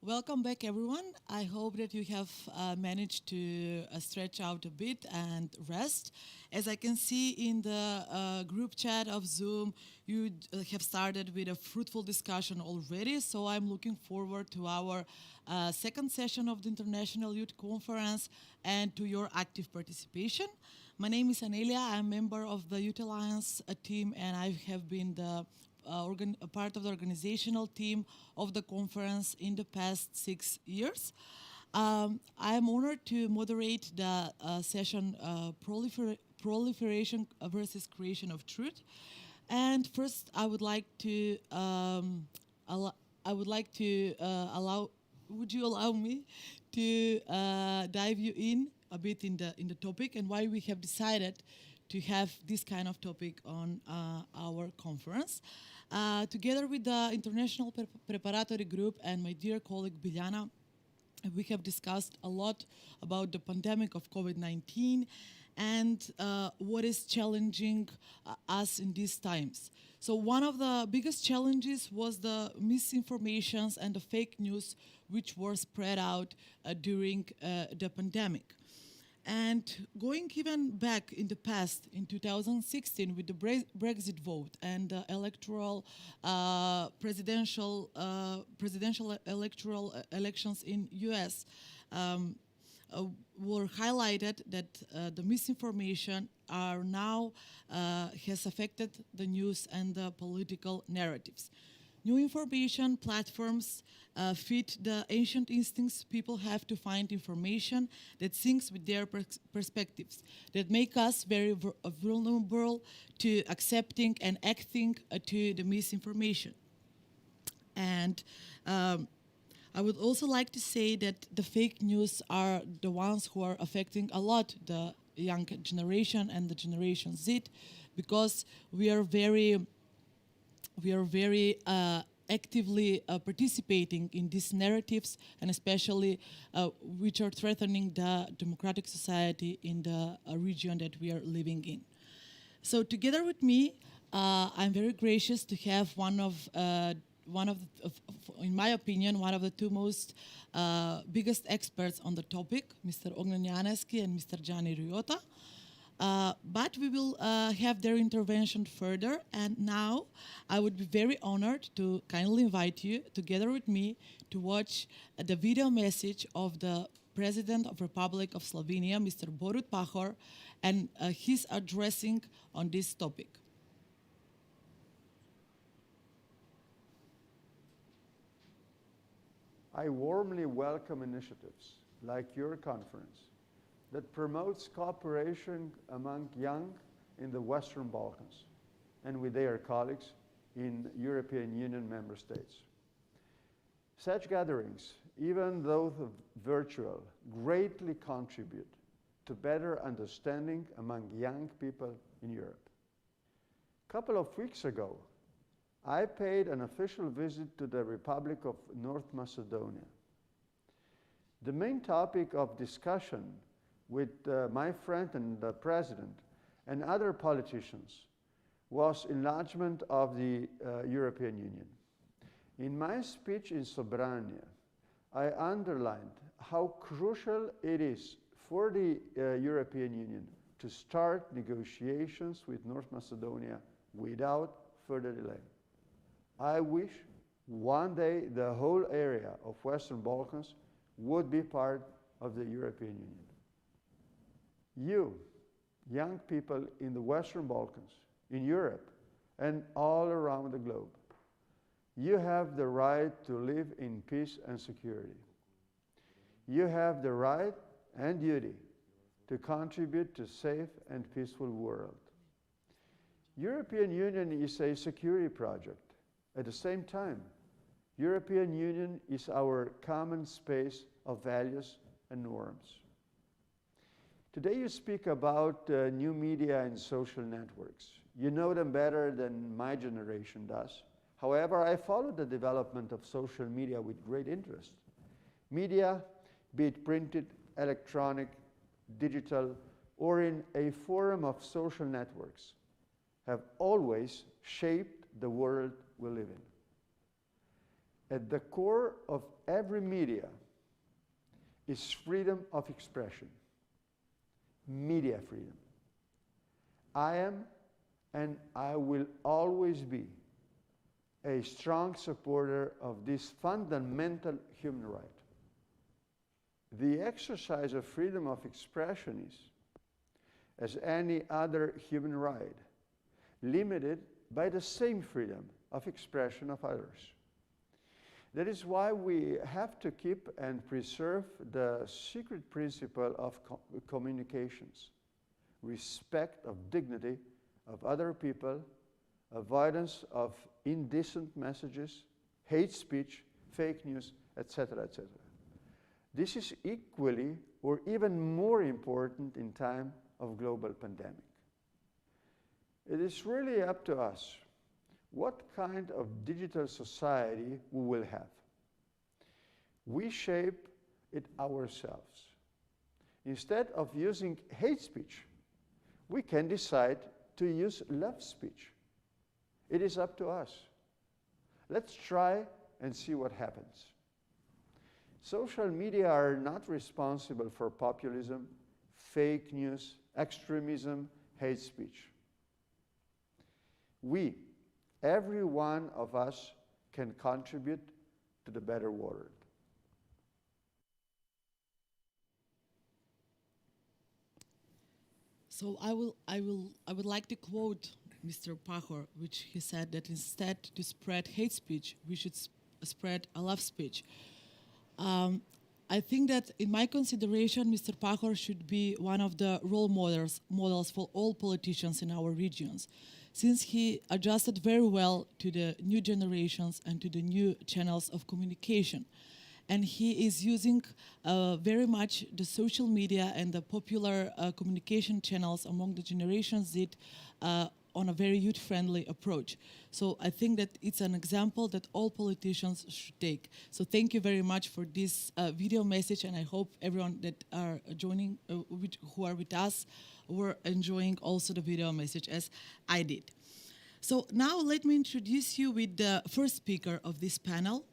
Welcome back, everyone. I hope that you have managed to stretch out a bit and rest. As I can see in the group chat of Zoom, you have started with a fruitful discussion already, so I'm looking forward to our second session of the International Youth Conference and to your active participation. My name is Anelia. I'm a member of the Youth Alliance team, and I have been a part of the organizational team of the conference in the past 6 years. I am honored to moderate the session Proliferation versus Creation of Truth. And first, I would like to would you allow me to dive you in a bit in the topic and why we have decided to have this kind of topic on our conference. Together with the International Preparatory Group and my dear colleague Biljana, we have discussed a lot about the pandemic of COVID-19 and what is challenging us in these times. So one of the biggest challenges was the misinformations and the fake news which were spread out during the pandemic. And going even back in the past, in 2016, with the Brexit vote and the presidential electoral elections in US, were highlighted that the misinformation are now has affected the news and the political narratives. New information platforms fit the ancient instincts people have to find information that syncs with their perspectives, that make us very vulnerable to accepting and acting to the misinformation. And I would also like to say that the fake news are the ones who are affecting a lot the young generation and the Generation Z, because we are very actively participating in these narratives, and especially which are threatening the democratic society in the region that we are living in. So together with me, I'm very gracious to have in my opinion, one of the two most biggest experts on the topic, Mr. Ognjen Janeski and Mr. Gianni Riota. But we will have their intervention further, and now I would be very honored to kindly invite you, together with me, to watch the video message of the President of Republic of Slovenia, Mr. Borut Pahor, and his addressing on this topic. I warmly welcome initiatives like your conference that promotes cooperation among young in the Western Balkans and with their colleagues in European Union member states. Such gatherings, even though virtual, greatly contribute to better understanding among young people in Europe. A couple of weeks ago, I paid an official visit to the Republic of North Macedonia. The main topic of discussion with my friend and the president and other politicians was enlargement of the European Union. In my speech in Sobranje, I underlined how crucial it is for the European Union to start negotiations with North Macedonia without further delay. I wish one day the whole area of Western Balkans would be part of the European Union. You, young people in the Western Balkans, in Europe, and all around the globe. You have the right to live in peace and security. You have the right and duty to contribute to a safe and peaceful world. European Union is a security project. At the same time, European Union is our common space of values and norms. Today you speak about new media and social networks. You know them better than my generation does. However, I followed the development of social media with great interest. Media, be it printed, electronic, digital, or in a forum of social networks, have always shaped the world we live in. At the core of every media is freedom of expression, media freedom. I am and I will always be a strong supporter of this fundamental human right. The exercise of freedom of expression is, as any other human right, limited by the same freedom of expression of others. That is why we have to keep and preserve the secret principle of communications, respect of dignity of other people, avoidance of indecent messages, hate speech, fake news, etc., etc. This is equally or even more important in time of global pandemic. It is really up to us what kind of digital society we will have. We shape it ourselves. Instead of using hate speech, we can decide to use love speech. It is up to us. Let's try and see what happens. Social media are not responsible for populism, fake news, extremism, hate speech. We, every one of us, can contribute to the better world. So I would like to quote Mr. Pachor, which he said that instead to spread hate speech, we should spread a love speech. I think that in my consideration, Mr. Pachor should be one of the role models for all politicians in our regions, since he adjusted very well to the new generations and to the new channels of communication. And he is using very much the social media and the popular communication channels among the Generation Z on a very youth-friendly approach. So I think that it's an example that all politicians should take. So thank you very much for this video message, and I hope everyone that are joining, who are with us, were enjoying also the video message as I did. So now let me introduce you with the first speaker of this panel,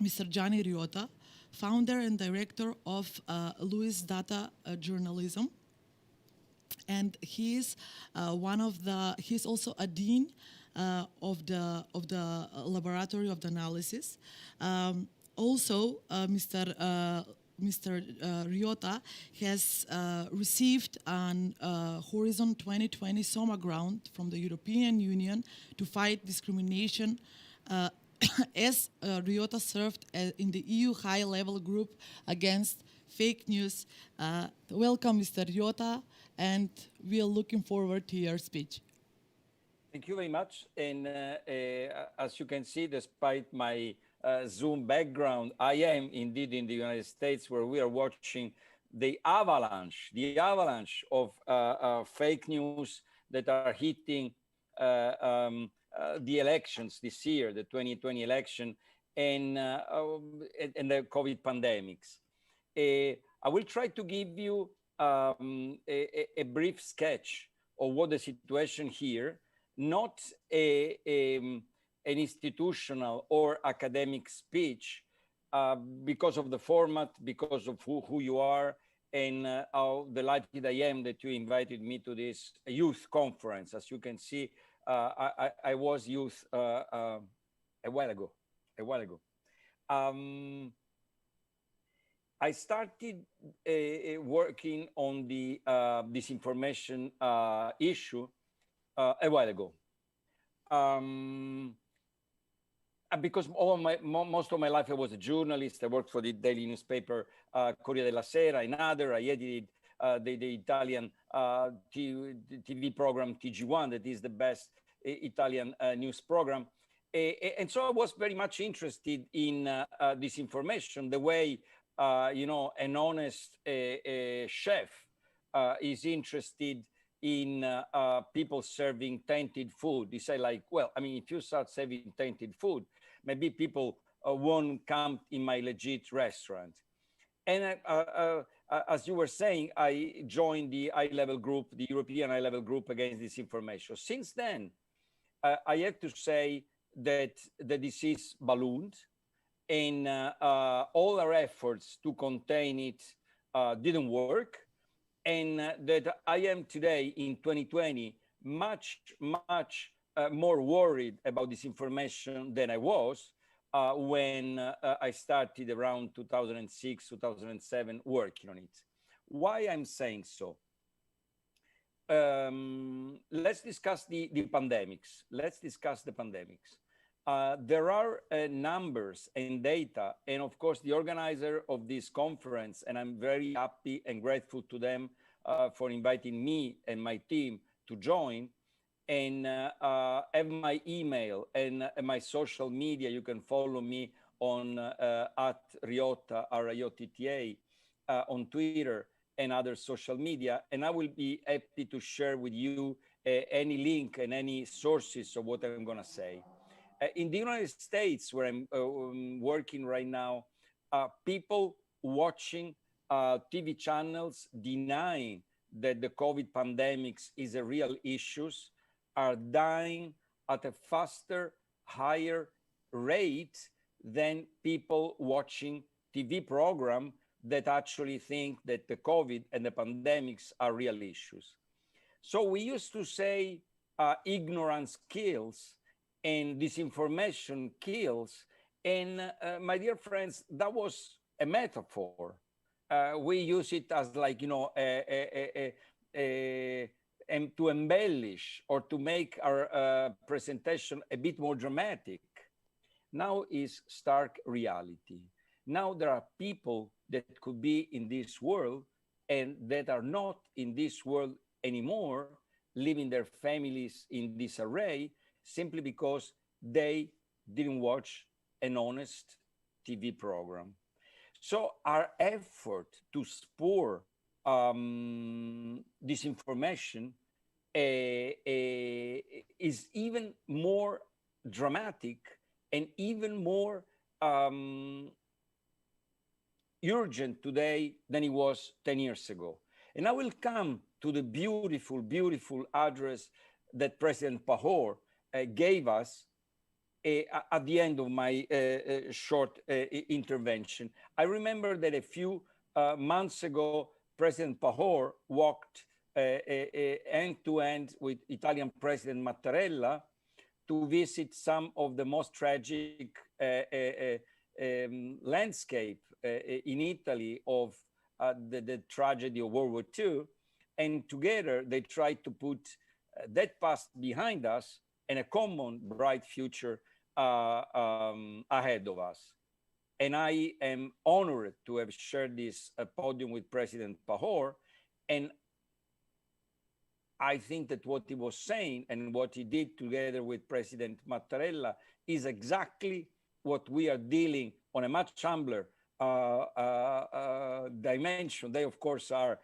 Mr. Gianni Riota, founder and director of Louis Data Journalism. And he is he's also a dean of the laboratory of the analysis. Also, Mr. Riota has received an Horizon 2020 Soma grant from the European Union to fight discrimination as Riota served in the EU high-level group against fake news. Welcome, Mr. Riota, and we are looking forward to your speech. Thank you very much. And as you can see, despite my Zoom background, I am indeed in the United States, where we are watching the avalanche of fake news that are hitting the elections this year, the 2020 election, and the COVID pandemics. I will try to give you a brief sketch of what the situation here, not an institutional or academic speech, because of the format, because of who you are, and how delighted I am that you invited me to this youth conference. As you can see, I was youth a while ago. I started working on the disinformation issue a while ago. um, because most of my life I was a journalist. I worked for the daily newspaper Corriere della Sera and other. I edited the Italian TV program TG1, that is the best Italian news program. And so I was very much interested in this information, the way an honest chef is interested in people serving tainted food. They say like, well, I mean, if you start serving tainted food, maybe people won't come in my legit restaurant. And as you were saying, I joined the high-level group, the European high-level group against disinformation. Since then, I have to say that the disease ballooned, and all our efforts to contain it didn't work. And that I am today in 2020 much more worried about this information than I was when I started around 2006, 2007 working on it. Why I'm saying so? Let's discuss the pandemics. Let's discuss the pandemics. There are numbers and data, and of course, the organizer of this conference, and I'm very happy and grateful to them for inviting me and my team to join, and have my email and my social media. You can follow me on at Riotta, R-I-O-T-T-A, on Twitter and other social media, and I will be happy to share with you any link and any sources of what I'm going to say. In the United States, where I'm working right now, people watching TV channels denying that the COVID pandemics is a real issue are dying at a faster, higher rate than people watching TV program that actually think that the COVID and the pandemics are real issues. So we used to say ignorance kills and disinformation kills. And my dear friends, that was a metaphor. We use it as like, and to embellish or to make our presentation a bit more dramatic. Now is stark reality. Now there are people that could be in this world and that are not in this world anymore, leaving their families in disarray simply because they didn't watch an honest TV program. So our effort to spur disinformation is even more dramatic and even more urgent today than it was 10 years ago. And I will come to the beautiful, beautiful address that President Pahor gave us at the end of my short intervention. I remember that a few months ago, President Pahor walked end to end with Italian President Mattarella to visit some of the most tragic landscape in Italy of the tragedy of World War II. And together they tried to put that past behind us and a common bright future ahead of us. And I am honored to have shared this podium with President Pahor. And I think that what he was saying and what he did together with President Mattarella is exactly what we are dealing on a much humbler dimension. They, of course, are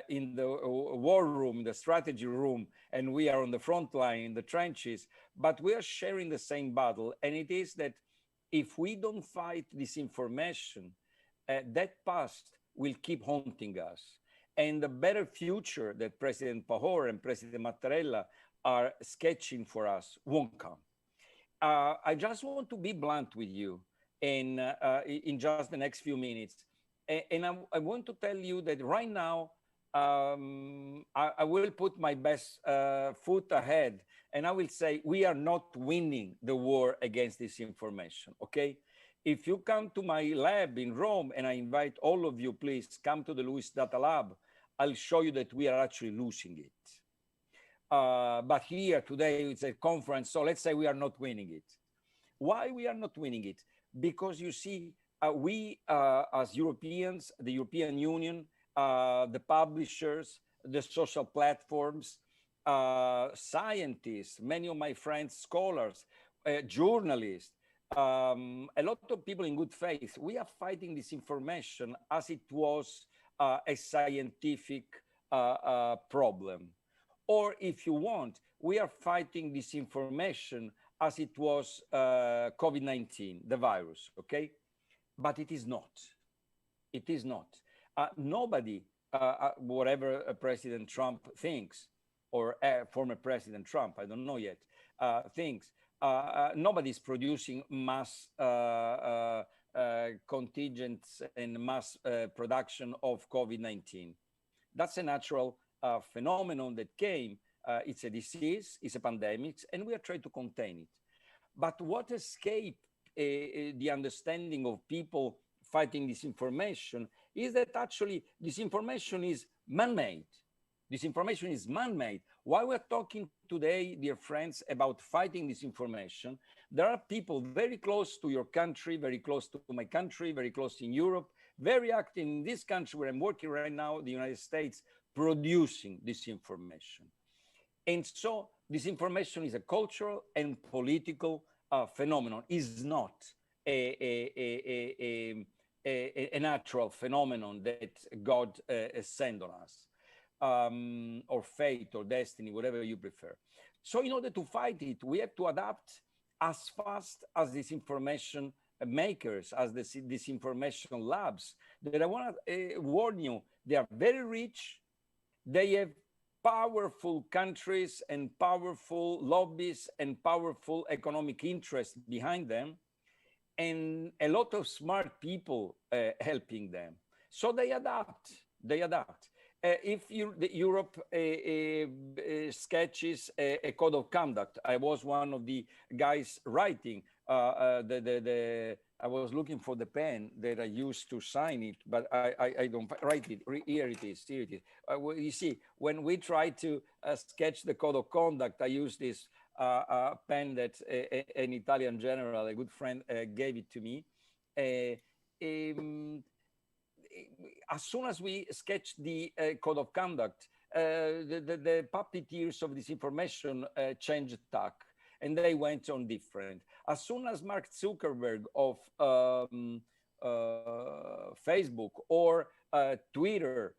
in the war room, the strategy room, and we are on the front line in the trenches, but we are sharing the same battle. And it is that if we don't fight disinformation, that past will keep haunting us. And the better future that President Pahor and President Mattarella are sketching for us won't come. I just want to be blunt with you in just the next few minutes. And I want to tell you that right now, I will put my best foot ahead, and I will say we are not winning the war against disinformation, okay? If you come to my lab in Rome, and I invite all of you, please come to the Luis Data Lab, I'll show you that we are actually losing it. But here today it's a conference, so let's say we are not winning it. Why we are not winning it? Because you see, we as Europeans, the European Union, the publishers, the social platforms, scientists, many of my friends, scholars, journalists, a lot of people in good faith, we are fighting disinformation as it was a scientific problem. Or if you want, we are fighting disinformation as it was COVID-19, the virus, okay? But it is not. It is not. Nobody, whatever President Trump thinks, or former President Trump, I don't know yet, thinks, nobody's producing mass contingents and mass production of COVID-19. That's a natural phenomenon that came. It's a disease, it's a pandemic, and we are trying to contain it. But what escaped the understanding of people fighting disinformation is that actually disinformation is man-made. Disinformation is man-made. While we're talking today, dear friends, about fighting disinformation, there are people very close to your country, very close to my country, very close in Europe, very active in this country where I'm working right now, the United States, producing disinformation. And so disinformation is a cultural and political phenomenon, is not a natural phenomenon that God sent on us, or fate or destiny, whatever you prefer. So in order to fight it, we have to adapt as fast as disinformation makers, as the disinformation labs, that I want to warn you, they are very rich, they have powerful countries and powerful lobbies and powerful economic interests behind them, and a lot of smart people helping them. So they adapt, they adapt. If Europe sketches a code of conduct, I was one of the guys writing, I was looking for the pen that I used to sign it, but I don't write it. Here it is. Here it is. You see, when we try to sketch the code of conduct, I use this pen that an Italian general, a good friend, gave it to me. As soon as we sketched the code of conduct, the puppeteers of disinformation changed tack, and they went on different. As soon as Mark Zuckerberg of Facebook or Twitter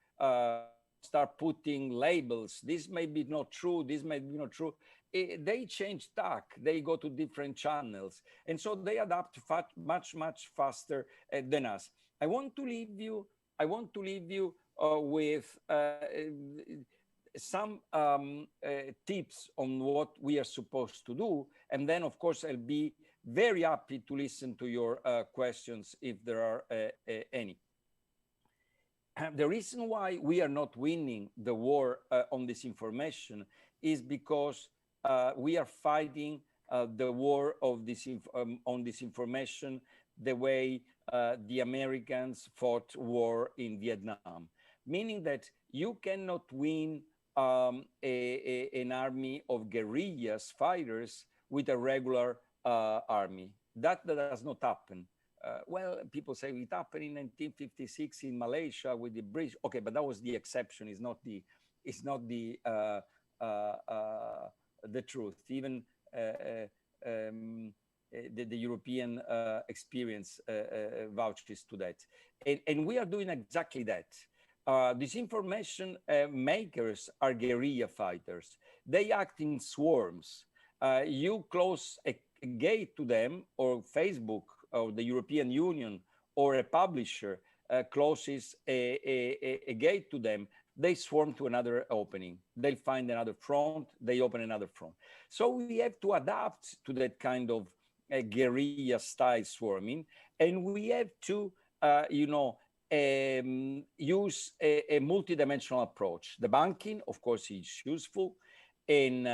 start putting labels, this may be not true, this may be not true, they change tack, they go to different channels. And so they adapt much, much faster than us. I want to leave you with some tips on what we are supposed to do. And then, of course, I'll be very happy to listen to your questions if there are any. The reason why we are not winning the war on disinformation is because we are fighting the war of on disinformation the way the Americans fought war in Vietnam, meaning that you cannot win an army of guerrillas fighters with a regular army. That does not happen. Well, people say it happened in 1956 in Malaysia with the British. Okay, but that was the exception. It's not the truth. Even the European experience vouches to that. And we are doing exactly that. Disinformation makers are guerrilla fighters. They act in swarms. You close a gate to them, or Facebook or the European Union or a publisher closes a gate to them, they swarm to another opening. They find another front, they open another front. So we have to adapt to that kind of guerrilla style swarming, and we have to, use a multidimensional approach. The banking, of course, is useful, and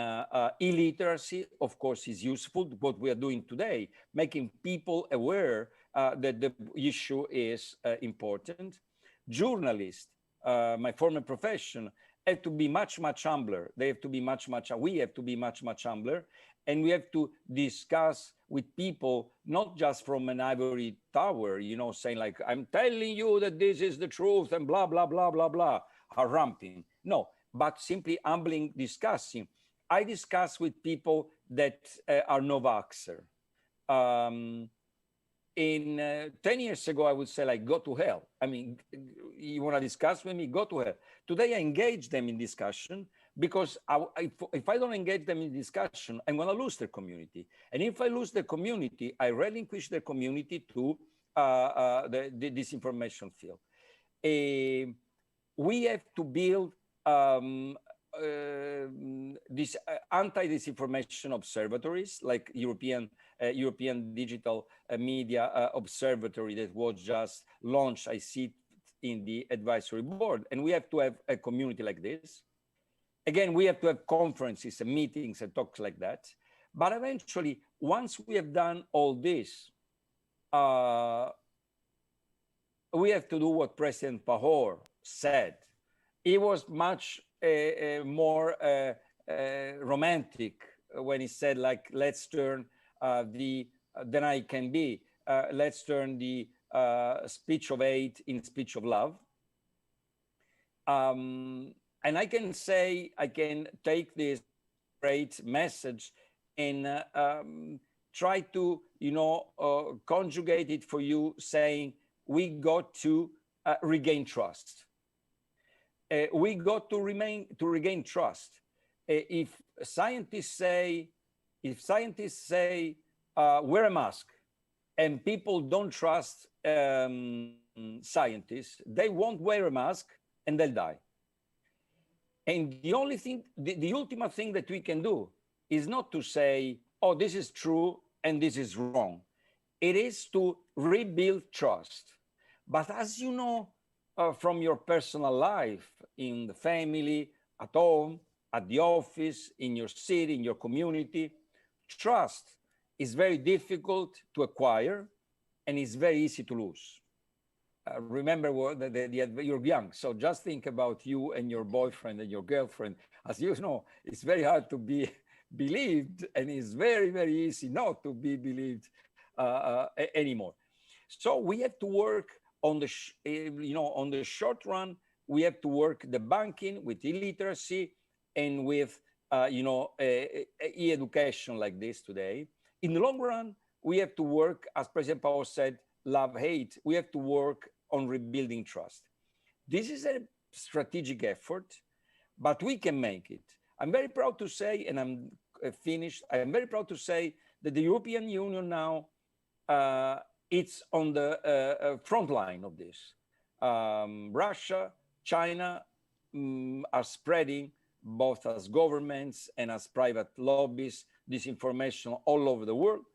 illiteracy, of course, is useful. What we are doing today, making people aware that the issue is important. Journalists, my former profession, have to be much, much humbler. They have to be we have to be much, much humbler. And we have to discuss with people, not just from an ivory tower, saying like, I'm telling you that this is the truth and blah, blah, blah, blah, blah, ramping. No, but simply humbling, discussing. I discuss with people that are Novaxer. In 10 years ago, I would say like, go to hell. I mean, you want to discuss with me, go to hell. Today, I engage them in discussion because if I don't engage them in discussion, I'm going to lose their community. And if I lose the community, I relinquish the community to the disinformation field. We have to build these anti-disinformation observatories, like European Digital Media Observatory that was just launched. I see in the advisory board, and we have to have a community like this. Again, we have to have conferences and meetings and talks like that. But eventually, once we have done all this, we have to do what President Pahor said. He was much more romantic when he said, like, let's turn then I can be, let's turn the speech of hate in speech of love. And I can say, I can take this great message and try to, conjugate it for you, saying we got to regain trust. We got to regain trust. If scientists say, wear a mask, and people don't trust scientists, they won't wear a mask and they'll die. And the only thing, the ultimate thing that we can do is not to say, oh, this is true and this is wrong. It is to rebuild trust. But as you know, from your personal life, in the family, at home, at the office, in your city, in your community, trust is very difficult to acquire and it's very easy to lose. Remember, you're young, so just think about you and your boyfriend and your girlfriend. As you know, it's very hard to be believed, and it's very, very easy not to be believed anymore. So we have to work on the, on the short run. We have to work the banking with illiteracy and with, e-education like this today. In the long run, we have to work, as President Powell said, love, hate. We have to work on rebuilding trust. This is a strategic effort, but we can make it. I'm very proud to say, and I'm finished, I'm very proud to say that the European Union now, it's on the front line of this. Russia, China are spreading, both as governments and as private lobbies, disinformation all over the world,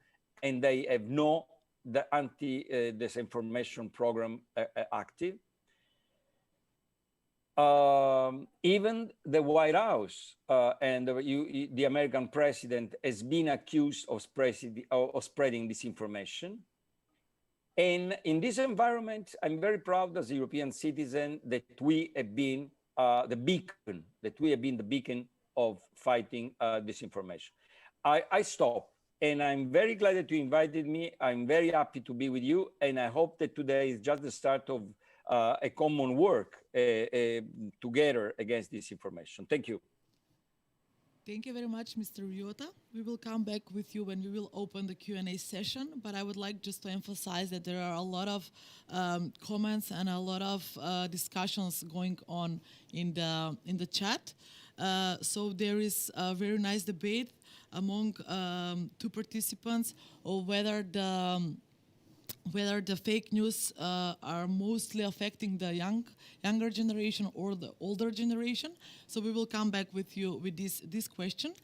and they have the anti-disinformation program active. Even the White House and the American president has been accused of spreading disinformation. And in this environment, I'm very proud as a European citizen that we have been the beacon of fighting disinformation. I stop. And I'm very glad that you invited me. I'm very happy to be with you. And I hope that today is just the start of a common work together against disinformation. Thank you. Thank you very much, Mr. Riota. We will come back with you when we will open the Q&A session, but I would like just to emphasize that there are a lot of comments and a lot of discussions going on in the chat. So there is a very nice debate among two participants of whether the fake news are mostly affecting the younger generation or the older generation. So we will come back with you with this question.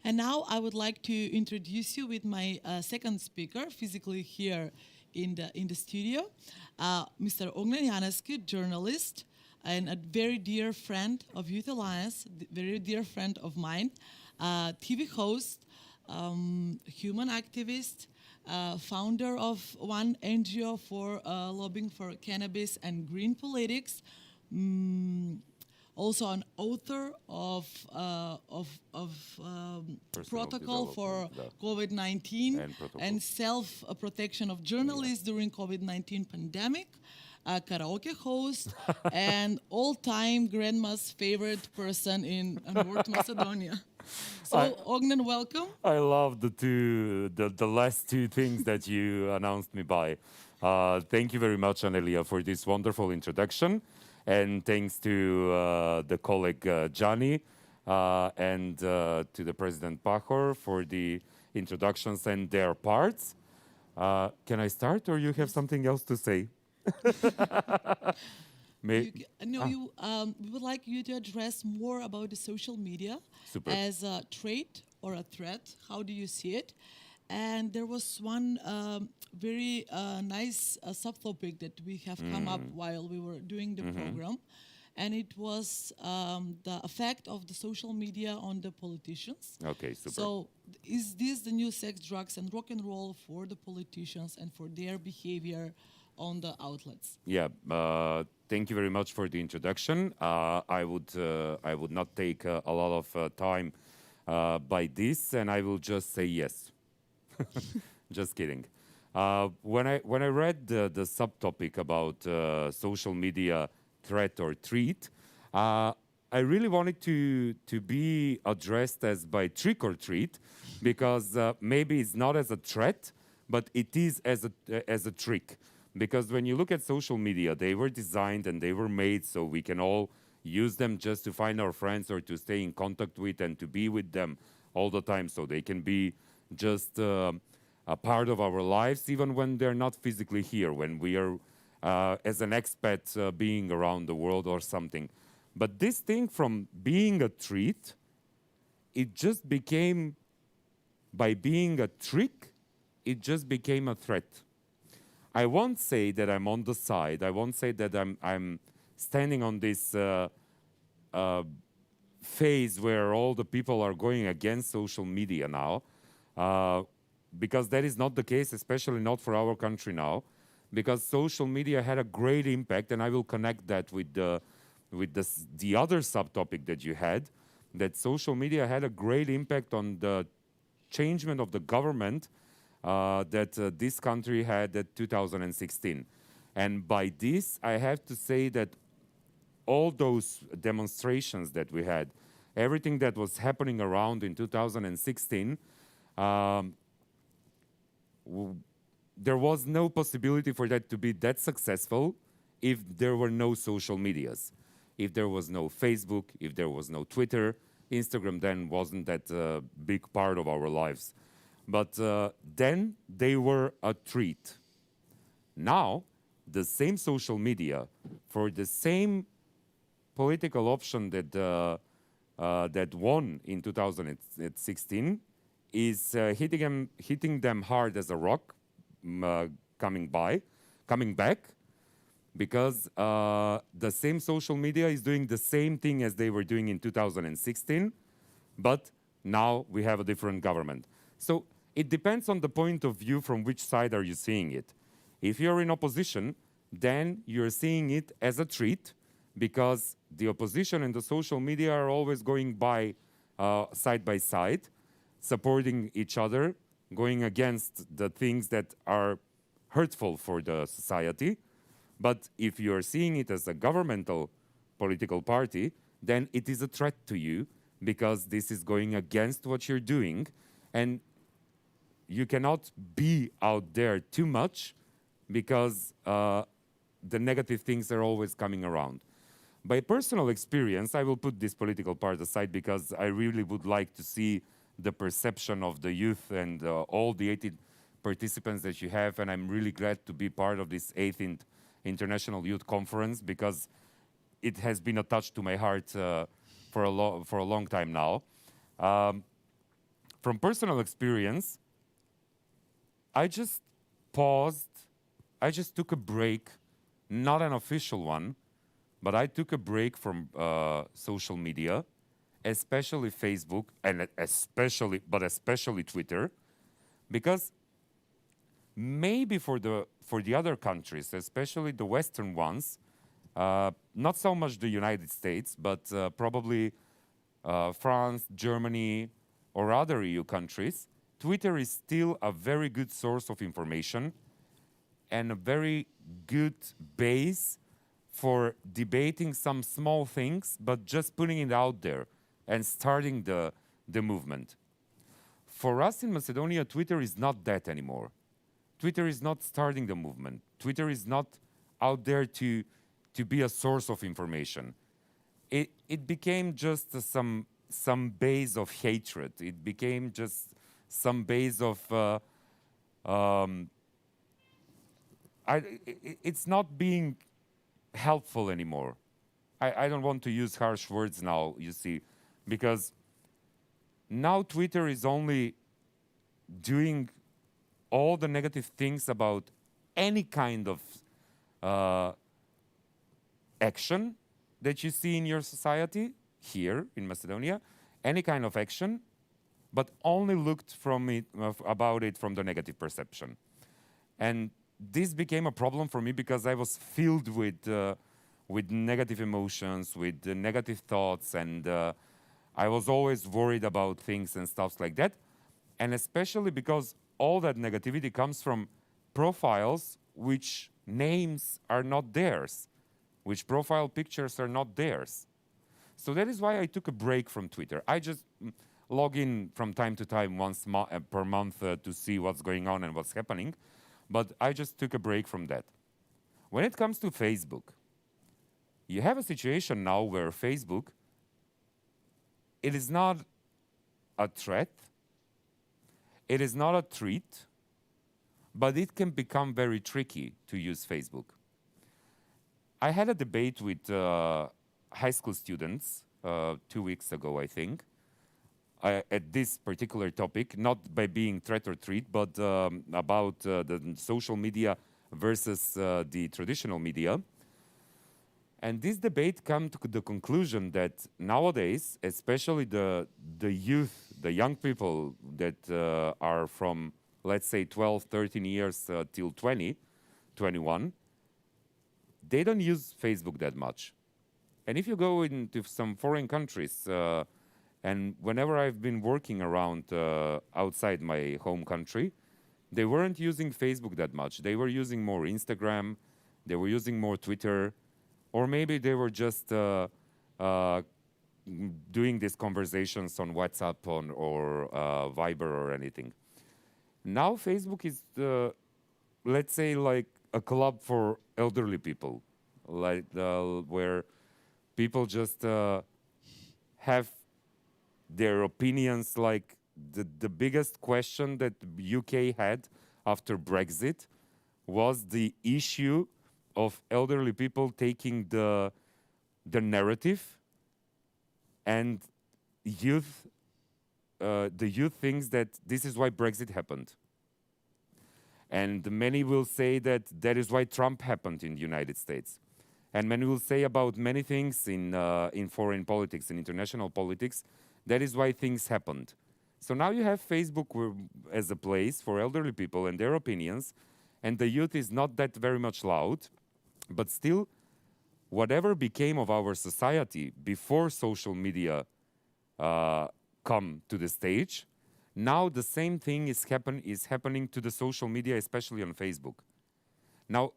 And now I would like to introduce you with my second speaker, physically here in the studio, Mr. Ognjen Janescu, journalist and a very dear friend of Youth Alliance, very dear friend of mine, TV host, human activist, founder of one NGO for lobbying for cannabis and green politics, also an author of Personal protocol for development, COVID-19 and protocol. and self-protection of journalists during COVID-19 pandemic, a karaoke host, and all-time grandma's favorite person in North Macedonia. So, Ognen, welcome. I love the last two things that you announced me by. Thank you very much, Anelia, for this wonderful introduction. And thanks to the colleague Gianni and to the President Pahor for the introductions and their parts. Can I start, or you have something else to say? We would like you to address more about the social media Super. as a trait or a threat. How do you see it? And there was one very nice subtopic that we have come up while we were doing the program, and it was the effect of the social media on the politicians. Okay, super. So, is this the new sex, drugs, and rock and roll for the politicians and for their behavior on the outlets? Yeah, thank you very much for the introduction. I would not take a lot of time by this, and I will just say yes. Just kidding. When I read the subtopic about social media threat or treat, I really wanted to be addressed as by trick or treat, because maybe it's not as a threat, but it is as a trick. Because when you look at social media, they were designed and they were made so we can all use them just to find our friends or to stay in contact with and to be with them all the time, so they can be just a part of our lives, even when they're not physically here, when we are as an expat being around the world or something. But this thing, from being a treat, it just became, by being a trick, it just became a threat. I won't say that I'm on the side. I won't say that I'm standing on this phase where all the people are going against social media now, because that is not the case, especially not for our country now, because social media had a great impact, and I will connect that with the other subtopic that you had, that social media had a great impact on the changement of the government that this country had at 2016. And by this, I have to say that all those demonstrations that we had, everything that was happening around in 2016, there was no possibility for that to be that successful if there were no social medias. If there was no Facebook, if there was no Twitter, Instagram then wasn't that big part of our lives. But then they were a treat. Now, the same social media, for the same political option that won in 2016, is hitting them hard as a rock, coming back, because the same social media is doing the same thing as they were doing in 2016, but now we have a different government. So it depends on the point of view from which side are you seeing it. If you're in opposition, then you're seeing it as a treat, because the opposition and the social media are always going by side by side, supporting each other, going against the things that are hurtful for the society. But if you're seeing it as a governmental political party, then it is a threat to you, because this is going against what you're doing, and you cannot be out there too much, because the negative things are always coming around. By personal experience, I will put this political part aside, because I really would like to see the perception of the youth and all the 80 participants that you have, and I'm really glad to be part of this 18th International Youth Conference, because it has been a touch to my heart for a long time now. From personal experience, I just paused, I just took a break, not an official one, but I took a break from social media, especially Facebook, and especially Twitter, because maybe for the other countries, especially the Western ones, Not so much the United States, but probably France, Germany, or other EU countries, Twitter is still a very good source of information and a very good base for debating some small things, but just putting it out there and starting the movement. For us in Macedonia, Twitter is not that anymore. Twitter is not starting the movement. Twitter is not out there to be a source of information. It became just some base of hatred. It became just some base of it's not being helpful anymore. I don't want to use harsh words now, you see, because now Twitter is only doing all the negative things about any kind of action that you see in your society here in Macedonia, any kind of action, but only looked about it from the negative perception. And this became a problem for me because I was filled with negative emotions, with negative thoughts, and I was always worried about things and stuff like that. And especially because all that negativity comes from profiles which names are not theirs, which profile pictures are not theirs. So that is why I took a break from Twitter. I just log in from time to time once per month to see what's going on and what's happening. But I just took a break from that. When it comes to Facebook, you have a situation now where Facebook, it is not a threat, it is not a treat, but it can become very tricky to use Facebook. I had a debate with high school students 2 weeks ago, I think, at this particular topic, not by being threat or treat, but about the social media versus the traditional media. And this debate came to the conclusion that nowadays, especially the youth, the young people that are from, let's say, 12, 13 years till 20, 21, they don't use Facebook that much. And if you go into some foreign countries, and whenever I've been working around outside my home country, they weren't using Facebook that much. They were using more Instagram, they were using more Twitter, or maybe they were just doing these conversations on WhatsApp or Viber or anything. Now Facebook is, let's say, like a club for elderly people, like where people just have their opinions. Like the biggest question that UK had after Brexit was the issue of elderly people taking the narrative, and youth, the youth thinks that this is why Brexit happened. And many will say that that is why Trump happened in the United States. And many will say about many things in foreign politics, in international politics, that is why things happened. So now you have Facebook as a place for elderly people and their opinions, and the youth is not that very much loud, but still, whatever became of our society before social media come to the stage, now the same thing is happening to the social media, especially on Facebook. Now,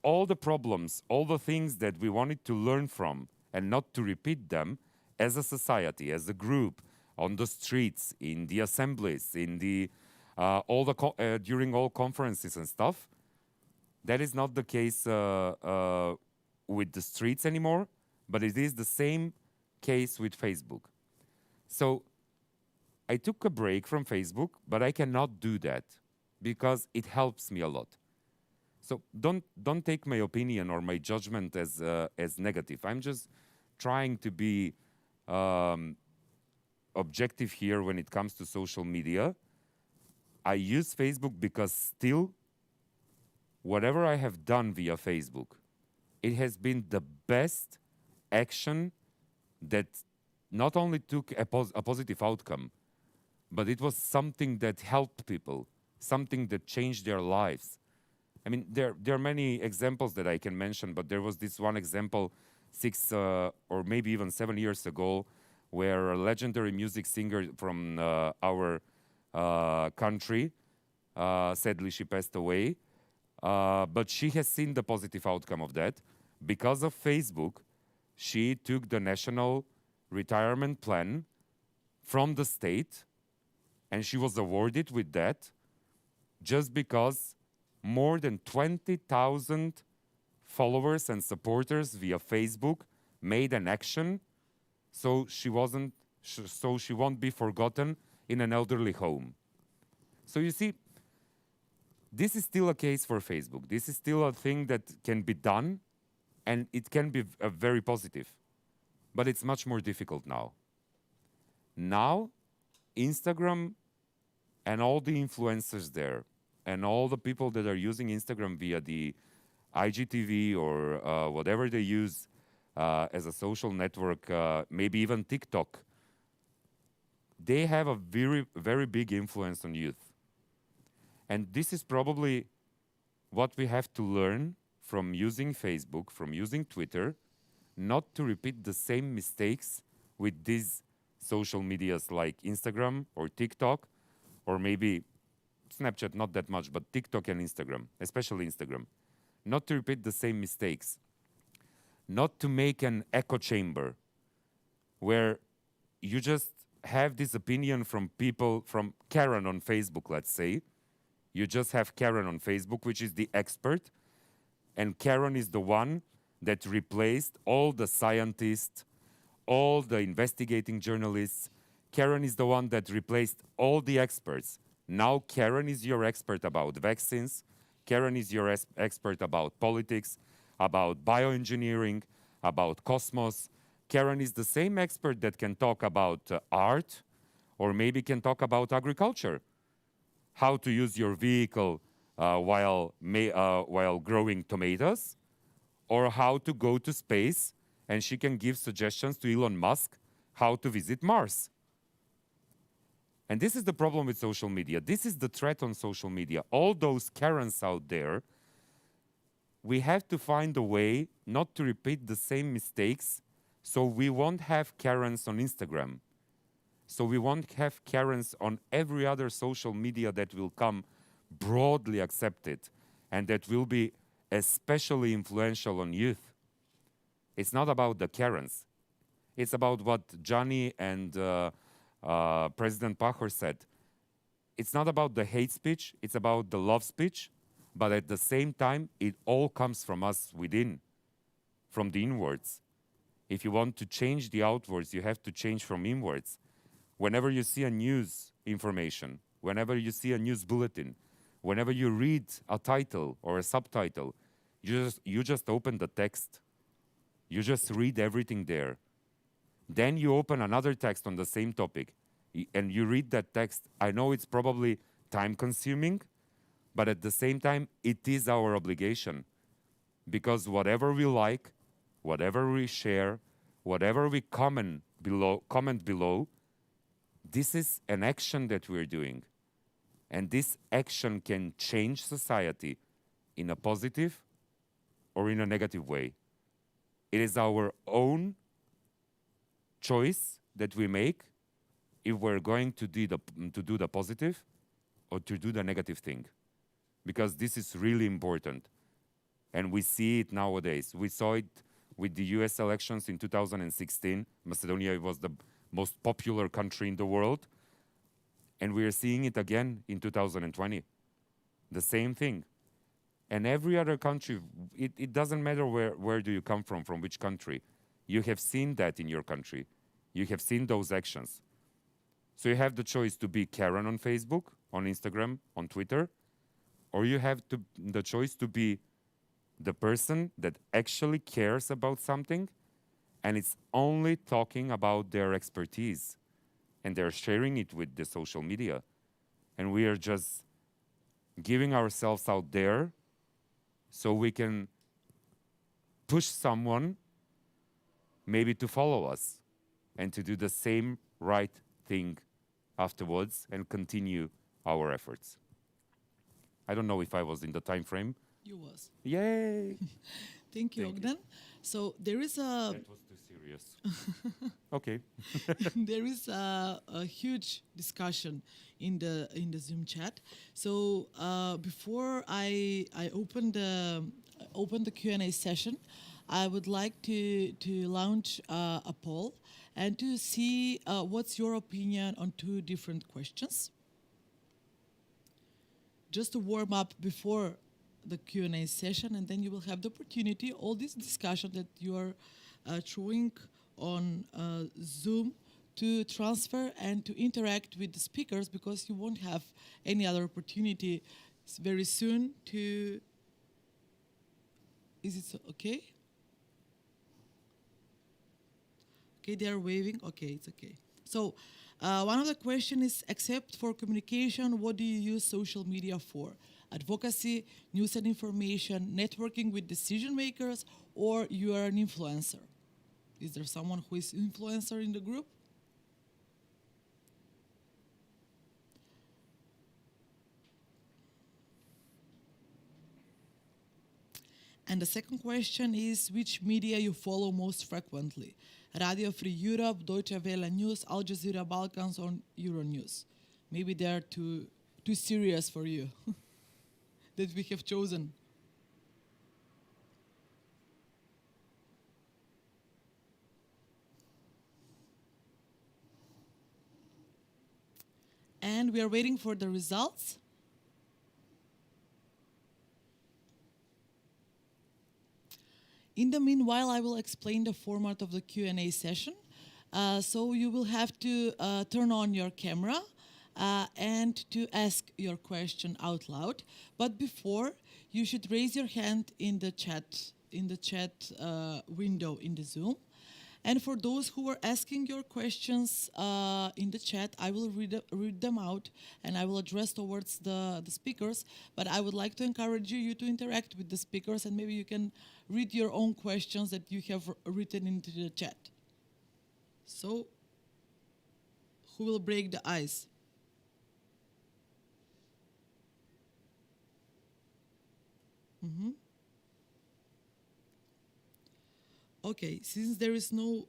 all the problems, all the things that we wanted to learn from and not to repeat them as a society, as a group, on the streets, in the assemblies, in the during all conferences and stuff, that is not the case with the streets anymore, but it is the same case with Facebook. So I took a break from Facebook, but I cannot do that because it helps me a lot. So don't take my opinion or my judgment as negative. I'm just trying to be objective here when it comes to social media. I use Facebook because still, whatever I have done via Facebook, it has been the best action that not only took a positive outcome, but it was something that helped people, something that changed their lives. I mean, there are many examples that I can mention, but there was this one example 6 or maybe even 7 years ago, where a legendary music singer from our country, sadly she passed away, but she has seen the positive outcome of that. Because of Facebook, she took the national retirement plan from the state, and she was awarded with that just because more than 20,000 followers and supporters via Facebook made an action, so she won't be forgotten in an elderly home. So you see, this is still a case for Facebook. This is still a thing that can be done, and it can be very positive. But it's much more difficult now. Now, Instagram and all the influencers there, and all the people that are using Instagram via the IGTV or whatever they use as a social network, maybe even TikTok, they have a very, very big influence on youth. And this is probably what we have to learn from using Facebook, from using Twitter, not to repeat the same mistakes with these social medias like Instagram or TikTok, or maybe Snapchat, not that much, but TikTok and Instagram, especially Instagram. Not to repeat the same mistakes. Not to make an echo chamber where you just have this opinion from people, from Karen on Facebook, let's say. You just have Karen on Facebook, which is the expert, and Karen is the one that replaced all the scientists, all the investigating journalists. Karen is the one that replaced all the experts. Now Karen is your expert about vaccines. Karen is your expert about politics, about bioengineering, about cosmos. Karen is the same expert that can talk about art, or maybe can talk about agriculture. How to use your vehicle while growing tomatoes, or how to go to space, and she can give suggestions to Elon Musk how to visit Mars. And this is the problem with social media. This is the threat on social media. All those Karens out there, we have to find a way not to repeat the same mistakes, so we won't have Karens on Instagram. So we won't have Karens on every other social media that will come broadly accepted and that will be especially influential on youth. It's not about the Karens. It's about what Johnny and President Pahor said. It's not about the hate speech, it's about the love speech, but at the same time, it all comes from us within, from the inwards. If you want to change the outwards, you have to change from inwards. Whenever you see a news information, whenever you see a news bulletin, whenever you read a title or a subtitle, you just open the text. You just read everything there. Then you open another text on the same topic, and you read that text. I know it's probably time-consuming, but at the same time, it is our obligation. Because whatever we like, whatever we share, whatever we comment below, this is an action that we're doing. And this action can change society in a positive or in a negative way. It is our own choice that we make if we're going to do the positive or to do the negative thing. Because this is really important. And we see it nowadays. We saw it with the US elections in 2016. Macedonia was the most popular country in the world. And we are seeing it again in 2020. The same thing. And every other country, it doesn't matter where do you come from which country. You have seen that in your country. You have seen those actions. So you have the choice to be Karen on Facebook, on Instagram, on Twitter, or you have the choice to be the person that actually cares about something and it's only talking about their expertise and they're sharing it with the social media. And we are just giving ourselves out there so we can push someone maybe to follow us and to do the same right thing afterwards and continue our efforts. I don't know if I was in the time frame, You was. Yay! Thank you, Thank you. Ogden. So there is a That was too serious. Okay. there is a huge discussion in the Zoom chat. So before I open the Q&A session, I would like to launch a poll and to see what's your opinion on two different questions. Just to warm up before the Q&A session, and then you will have the opportunity, all this discussion that you are throwing on Zoom, to transfer and to interact with the speakers, because you won't have any other opportunity very soon to... Is it okay? Okay, they are waving. Okay, it's okay. So one of the questions is, except for communication, what do you use social media for? Advocacy, news and information, networking with decision makers, or you are an influencer? Is there someone who is influencer in the group? And the second question is, which media you follow most frequently? Radio Free Europe, Deutsche Welle News, Al Jazeera Balkans, or Euronews? Maybe they are too serious for you that we have chosen. And we are waiting for the results. In the meanwhile, I will explain the format of the Q&A session. So you will have to turn on your camera and to ask your question out loud. But before, you should raise your hand in the chat window in the Zoom. And for those who are asking your questions in the chat, I will read them out and I will address towards the speakers. But I would like to encourage you to interact with the speakers, and maybe you can read your own questions that you have written into the chat. So, who will break the ice? Okay, since there is no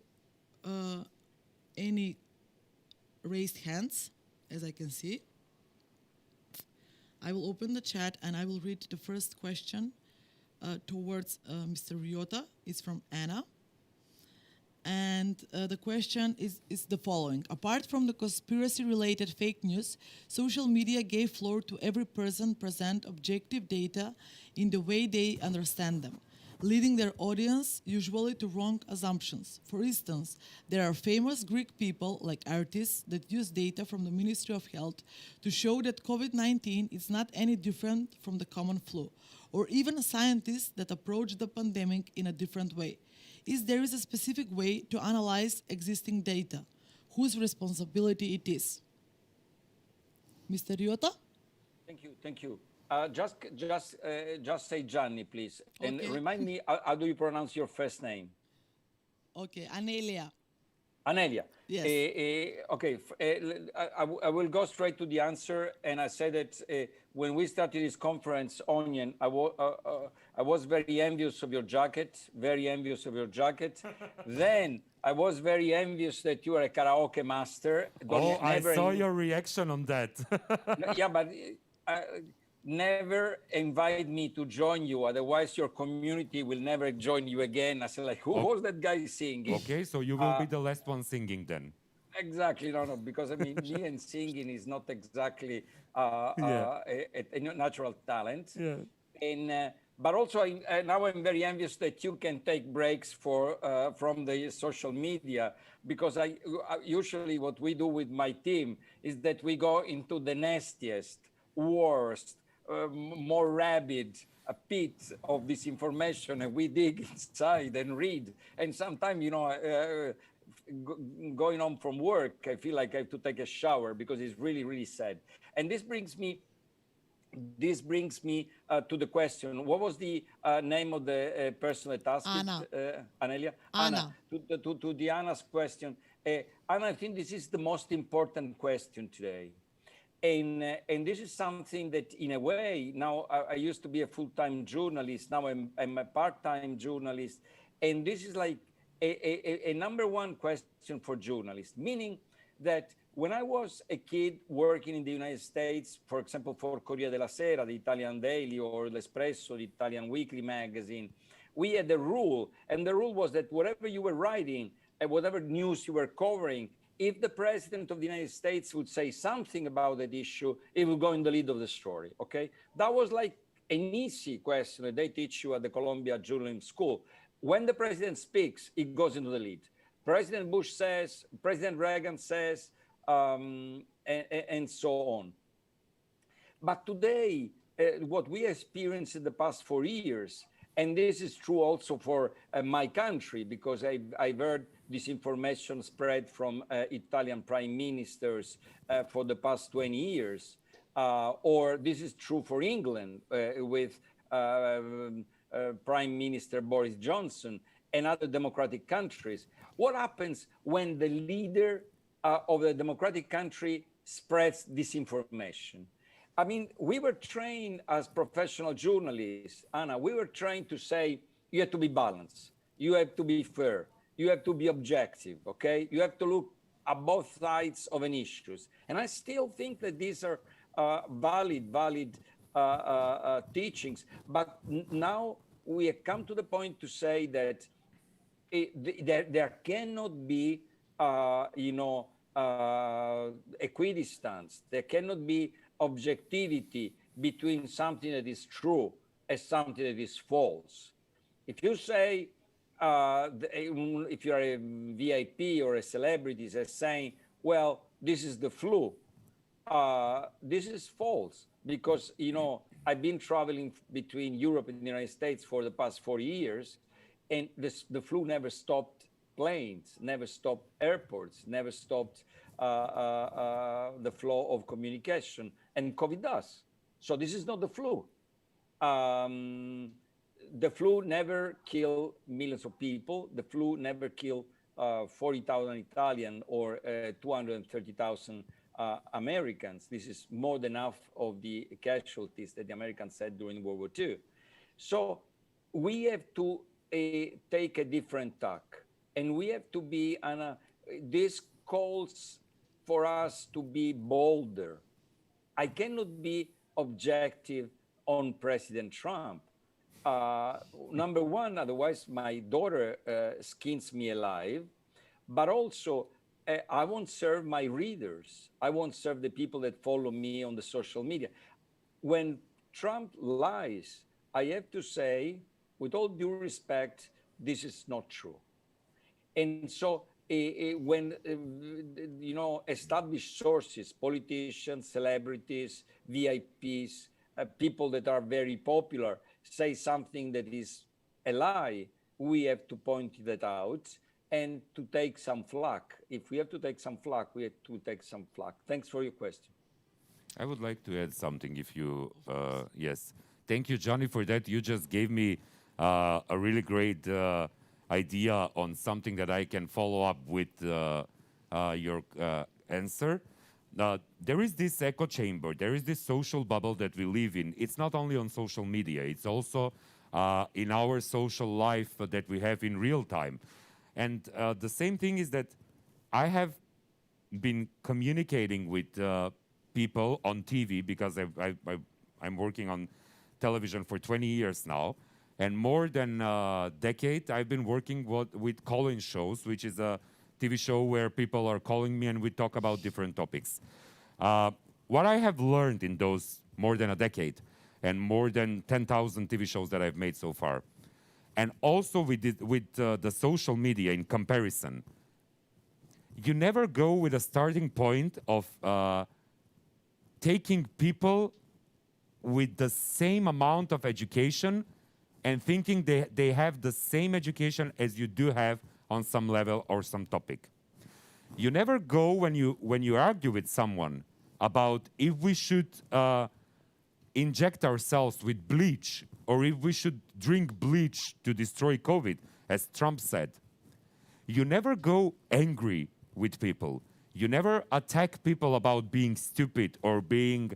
any raised hands, as I can see, I will open the chat and I will read the first question towards Mr. Ryota. It's from Anna. And the question is the following. Apart from the conspiracy-related fake news, social media gave floor to every person present objective data in the way they understand them, leading their audience usually to wrong assumptions. For instance, there are famous Greek people, like artists, that use data from the Ministry of Health to show that COVID-19 is not any different from the common flu, or even scientists that approach the pandemic in a different way. There is a specific way to analyze existing data, whose responsibility it is. Mr. Ryota? Thank you. Just say Gianni, please, and Okay. remind me, how do you pronounce your first name? Okay, Anelia. Anelia. Yes. Okay, I will go straight to the answer. And I said that when we started this conference, Onion, I was very envious of your jacket, very envious of your jacket. Then I was very envious that you are a karaoke master. I saw your reaction on that. Yeah, but never invite me to join you, otherwise your community will never join you again. I said, like, who was that guy singing? Okay, so you will be the last one singing then. Exactly, no, because I mean, me and singing is not exactly a natural talent. Yeah. And but also now I'm very envious that you can take breaks from the social media, because I usually what we do with my team is that we go into the nastiest, worst, more rabid pit of this information, and we dig inside and read. And sometimes, going home from work, I feel like I have to take a shower because it's really, really sad. And this brings me to the question. What was the name of the person that asked Anna. it? Anelia? Anna. To the Anna's question. Anna, I think this is the most important question today. And this is something that, in a way, now I used to be a full-time journalist. Now I'm a part-time journalist, and this is like a number one question for journalists. Meaning that when I was a kid working in the United States, for example, for Corriere della Sera, the Italian daily, or L'Espresso, the Italian weekly magazine, we had a rule, and the rule was that whatever you were writing, and whatever news you were covering, if the president of the United States would say something about that issue, it would go in the lead of the story, okay? That was like an easy question that they teach you at the Columbia Journalism School. When the president speaks, it goes into the lead. President Bush says, President Reagan says, and so on. But today, what we experienced in the past 4 years, and this is true also for my country, because I've heard this information spread from Italian prime ministers for the past 20 years, or this is true for England with Prime Minister Boris Johnson and other democratic countries. What happens when the leader of the democratic country spreads disinformation? I mean, we were trained as professional journalists, Anna, we were trained to say, you have to be balanced, you have to be fair, you have to be objective, okay? You have to look at both sides of an issue. And I still think that these are valid teachings. But now we have come to the point to say that there cannot be, equidistance. There cannot be objectivity between something that is true and something that is false. If you say, if you're a VIP or a celebrity, is saying, well, this is the flu, this is false, because, I've been traveling between Europe and the United States for the past 4 years, and the flu never stopped planes, never stopped airports, never stopped the flow of communication, and COVID does. So this is not the flu. The flu never killed millions of people. The flu never killed 40,000 Italians or 230,000 Americans. This is more than half of the casualties that the Americans had during World War II. So we have to take a different tack, and we have to be, this calls for us to be bolder. I cannot be objective on President Trump. Number one, otherwise my daughter skins me alive, but also I won't serve my readers. I won't serve the people that follow me on the social media. When Trump lies, I have to say, with all due respect, this is not true. And so when, established sources, politicians, celebrities, VIPs, people that are very popular, say something that is a lie, we have to point that out and to take some flack. If we have to take some flack, we have to take some flack. Thanks for your question. I would like to add something if you, yes. Thank you, Johnny, for that. You just gave me a really great idea on something that I can follow up with your answer. There is this echo chamber, there is this social bubble that we live in. It's not only on social media, it's also in our social life that we have in real time. And the same thing is that I have been communicating with people on TV, because I'm working on television for 20 years now. And more than a decade, I've been working with call-in shows, which is a TV show where people are calling me and we talk about different topics. What I have learned in those more than a decade and more than 10,000 TV shows that I've made so far, and also with the social media in comparison, you never go with a starting point of taking people with the same amount of education and thinking they have the same education as you do have on some level or some topic. You never go when you argue with someone about if we should inject ourselves with bleach or if we should drink bleach to destroy COVID, as Trump said. You never go angry with people. You never attack people about being stupid or being,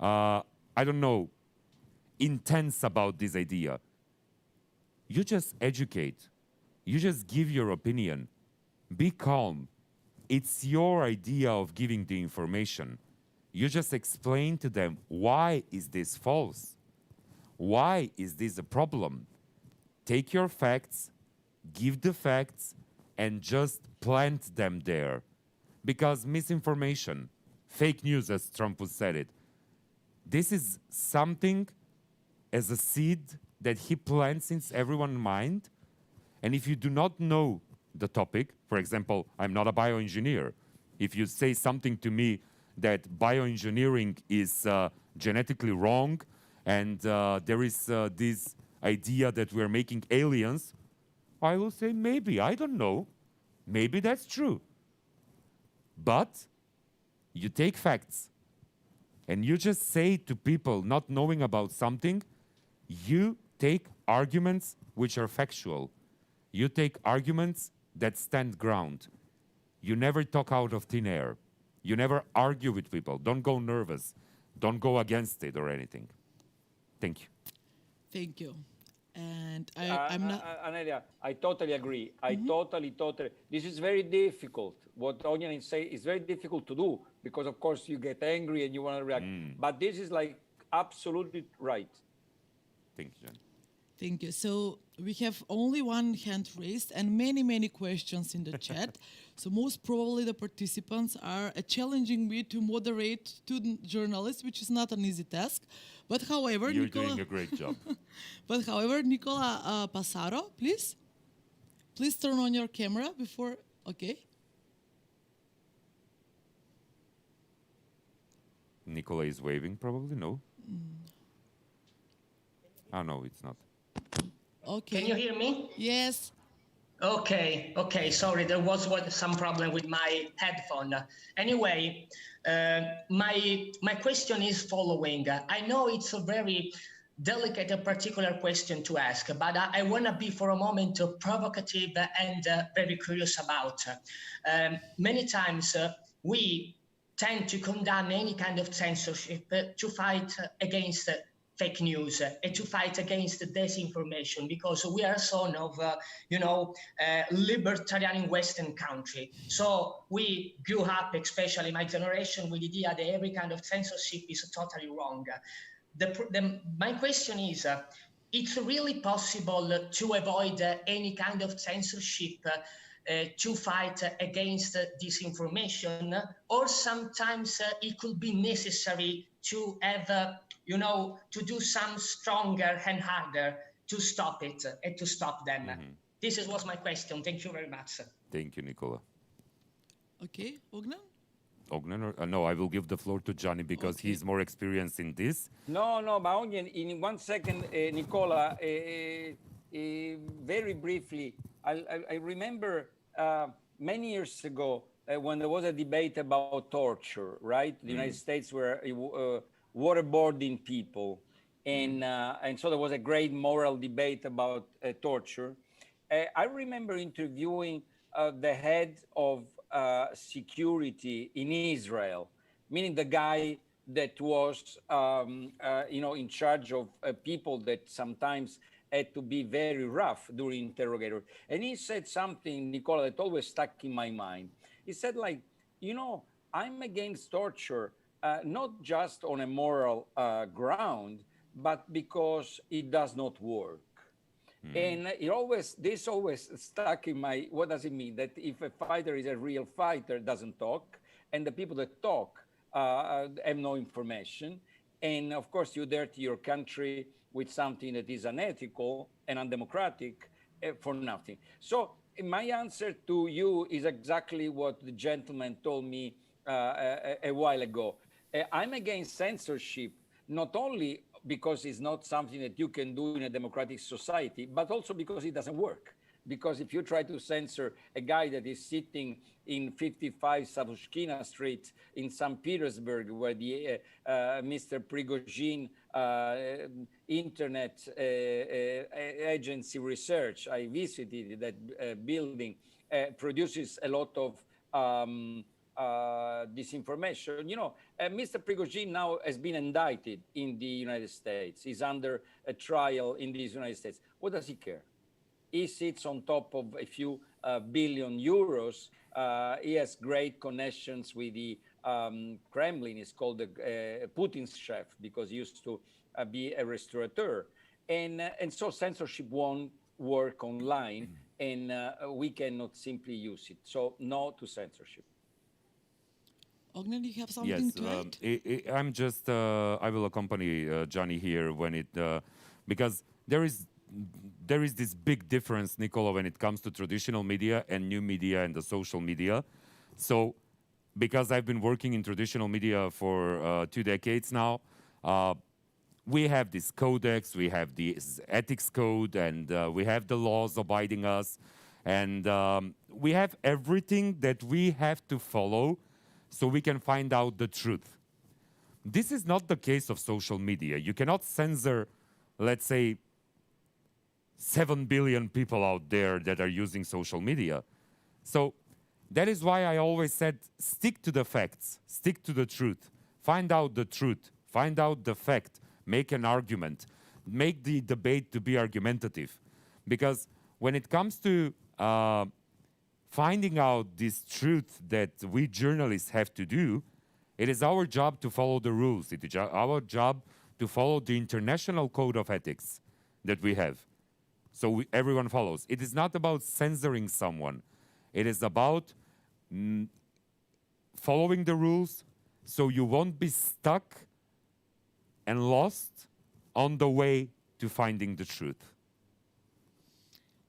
I don't know, intense about this idea. You just educate. You just give your opinion. Be calm. It's your idea of giving the information. You just explain to them, why is this false? Why is this a problem? Take your facts, give the facts, and just plant them there. Because misinformation, fake news, as Trump would said it, this is something as a seed that he plants in everyone's mind. And if you do not know the topic, for example, I'm not a bioengineer. If you say something to me that bioengineering is genetically wrong and there is this idea that we're making aliens, I will say maybe, I don't know. Maybe that's true. But you take facts and you just say to people not knowing about something, you take arguments which are factual. You take arguments that stand ground. You never talk out of thin air. You never argue with people. Don't go nervous. Don't go against it or anything. Thank you. Thank you. And I'm not. Anelia, I totally agree. I totally. This is very difficult. What Onion is saying is very difficult to do because, of course, you get angry and you want to react. But this is like absolutely right. Thank you, John. Thank you. So we have only one hand raised and many questions in the chat. So most probably the participants are challenging me to moderate student journalists, which is not an easy task. But however, You're doing a great job. But however, Nicola Passaro, please turn on your camera before. Okay. Nicola is waving, probably, no? Oh, no, it's not. Okay. Can you hear me? Yes. Okay. Sorry, there was some problem with my headphone. Anyway, my question is following. I know it's a very delicate and particular question to ask, but I want to be for a moment provocative and very curious about. Many times we tend to condemn any kind of censorship to fight against fake news and to fight against disinformation because we are son of, libertarian Western country. So we grew up, especially my generation, with the idea that every kind of censorship is totally wrong. My question is, it's really possible to avoid any kind of censorship to fight against disinformation, or sometimes it could be necessary to have, to do some stronger and harder to stop it and to stop them. This was my question. Thank you very much. Thank you, Nicola. Okay, Ognan? Ognan, no, I will give the floor to Johnny because he's more experienced in this. No, but only in 1 second, Nicola, very briefly, I remember many years ago when there was a debate about torture, right? The United States were waterboarding people. And so there was a great moral debate about torture. I remember interviewing the head of security in Israel, meaning the guy that was, in charge of people that sometimes had to be very rough during interrogatory. And he said something, Nicola, that always stuck in my mind. He said, I'm against torture, not just on a moral ground, but because it does not work. And this always stuck in my, what does it mean? That if a fighter is a real fighter, doesn't talk, and the people that talk have no information. And of course, you dirty your country with something that is unethical and undemocratic for nothing. So my answer to you is exactly what the gentleman told me a while ago. I'm against censorship, not only because it's not something that you can do in a democratic society, but also because it doesn't work. Because if you try to censor a guy that is sitting in 55 Savushkina Street in St. Petersburg, where the Mr. Prigozhin internet agency research, I visited that building, produces a lot of disinformation. You know, Mr. Prigozhin now has been indicted in the United States. He's under a trial in the United States. What does he care? He sits on top of a few billion euros. He has great connections with the Kremlin. He's called the Putin's chef because he used to be a restaurateur. And so censorship won't work online, and we cannot simply use it. So no to censorship. Ognen, you have something to add? I'm just, I will accompany Johnny here when it, because there is this big difference, Nicola, when it comes to traditional media and new media and the social media. So, because I've been working in traditional media for 2 decades now, we have this codex, we have this ethics code, and we have the laws abiding us, and we have everything that we have to follow so we can find out the truth. This is not the case of social media. You cannot censor, let's say, 7 billion people out there that are using social media. So that is why I always said, stick to the facts, stick to the truth, find out the truth, find out the fact, make an argument, make the debate to be argumentative. Because when it comes to finding out this truth that we journalists have to do, it is our job to follow the rules. It is our job to follow the international code of ethics that we have. So everyone follows. It is not about censoring someone. It is about following the rules so you won't be stuck and lost on the way to finding the truth.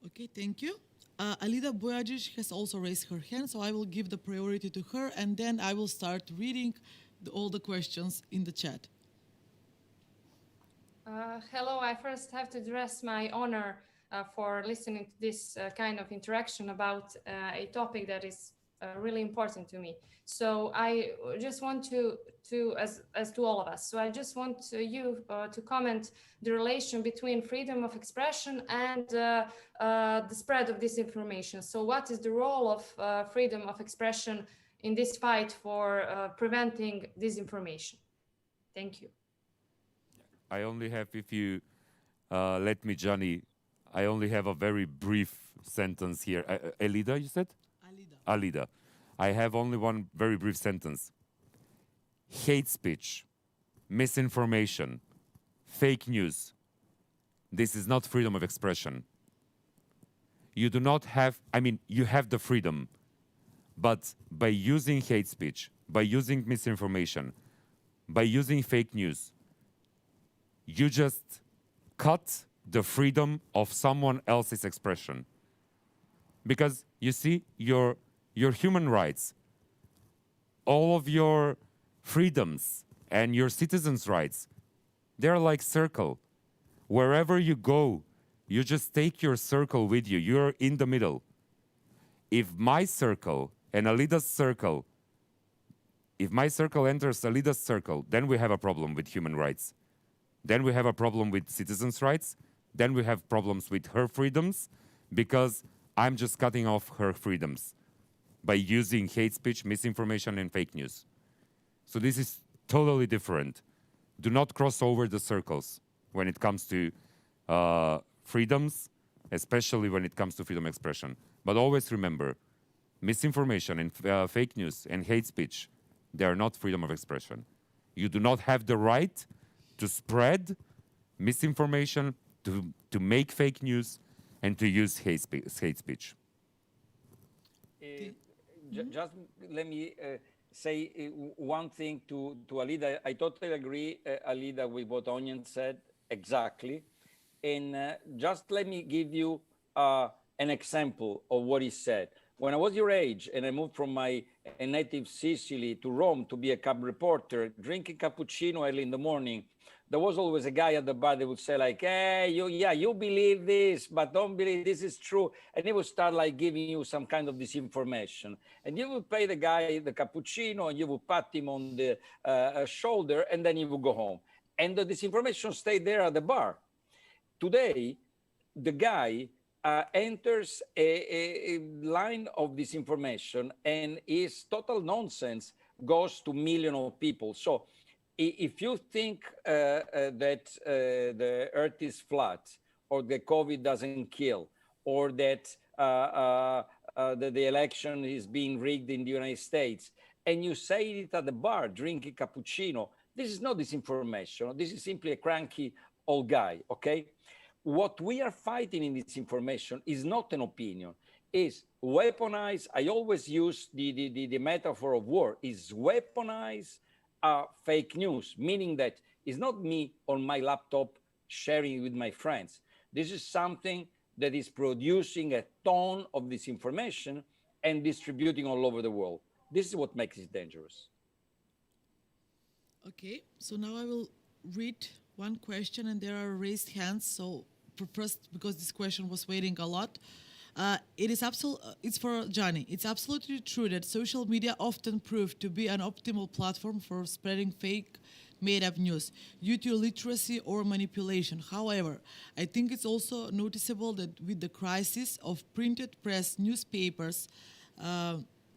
Okay, thank you. Alida Boyajic has also raised her hand, so I will give the priority to her, and then I will start reading all the questions in the chat. Hello, I first have to address my honor for listening to this kind of interaction about a topic that is really important to me. So I just want to as to all of us. So I just want you to comment the relation between freedom of expression and the spread of disinformation. So what is the role of freedom of expression in this fight for preventing disinformation? Thank you. I only have, if you let me, Johnny, I only have a very brief sentence here. Alida, you said? Alida. Alida. I have only one very brief sentence. Hate speech, misinformation, fake news. This is not freedom of expression. You do not have, I mean, you have the freedom, but by using hate speech, by using misinformation, by using fake news, you just cut the freedom of someone else's expression. Because you see, your human rights, all of your freedoms and your citizens' rights, they're like circle. Wherever you go, you just take your circle with you. You're in the middle. If my circle and Alida's circle, if my circle enters Alida's circle, then we have a problem with human rights. Then we have a problem with citizens' rights. Then we have problems with her freedoms because I'm just cutting off her freedoms by using hate speech, misinformation, and fake news. So this is totally different. Do not cross over the circles when it comes to freedoms, especially when it comes to freedom of expression. But always remember, misinformation and fake news and hate speech, they are not freedom of expression. You do not have the right to spread misinformation, to make fake news, and to use hate speech. Just let me say one thing to Alida. I totally agree, Alida, with what Onion said, exactly. And just let me give you an example of what he said. When I was your age and I moved from my native Sicily to Rome to be a cab reporter, drinking cappuccino early in the morning, there was always a guy at the bar that would say like, hey, you believe this, but don't believe this is true. And he would start like giving you some kind of disinformation. And you would pay the guy the cappuccino and you would pat him on the shoulder and then you would go home. And the disinformation stayed there at the bar. Today, the guy enters a line of disinformation and is total nonsense, goes to millions of people. So if you think that the earth is flat, or the COVID doesn't kill, or that the election is being rigged in the United States, and you say it at the bar drinking cappuccino, this is not disinformation. This is simply a cranky old guy, okay? What we are fighting in this information is not an opinion, is weaponized. I always use the metaphor of war, is weaponized fake news, meaning that it's not me on my laptop sharing it with my friends. This is something that is producing a ton of disinformation and distributing all over the world. This is what makes it dangerous. Okay, so now I will read one question, and there are raised hands. So first, because this question was waiting a lot, it's for Johnny. It's absolutely true that social media often prove to be an optimal platform for spreading fake made-up news due to illiteracy or manipulation. However, I think it's also noticeable that with the crisis of printed press, newspapers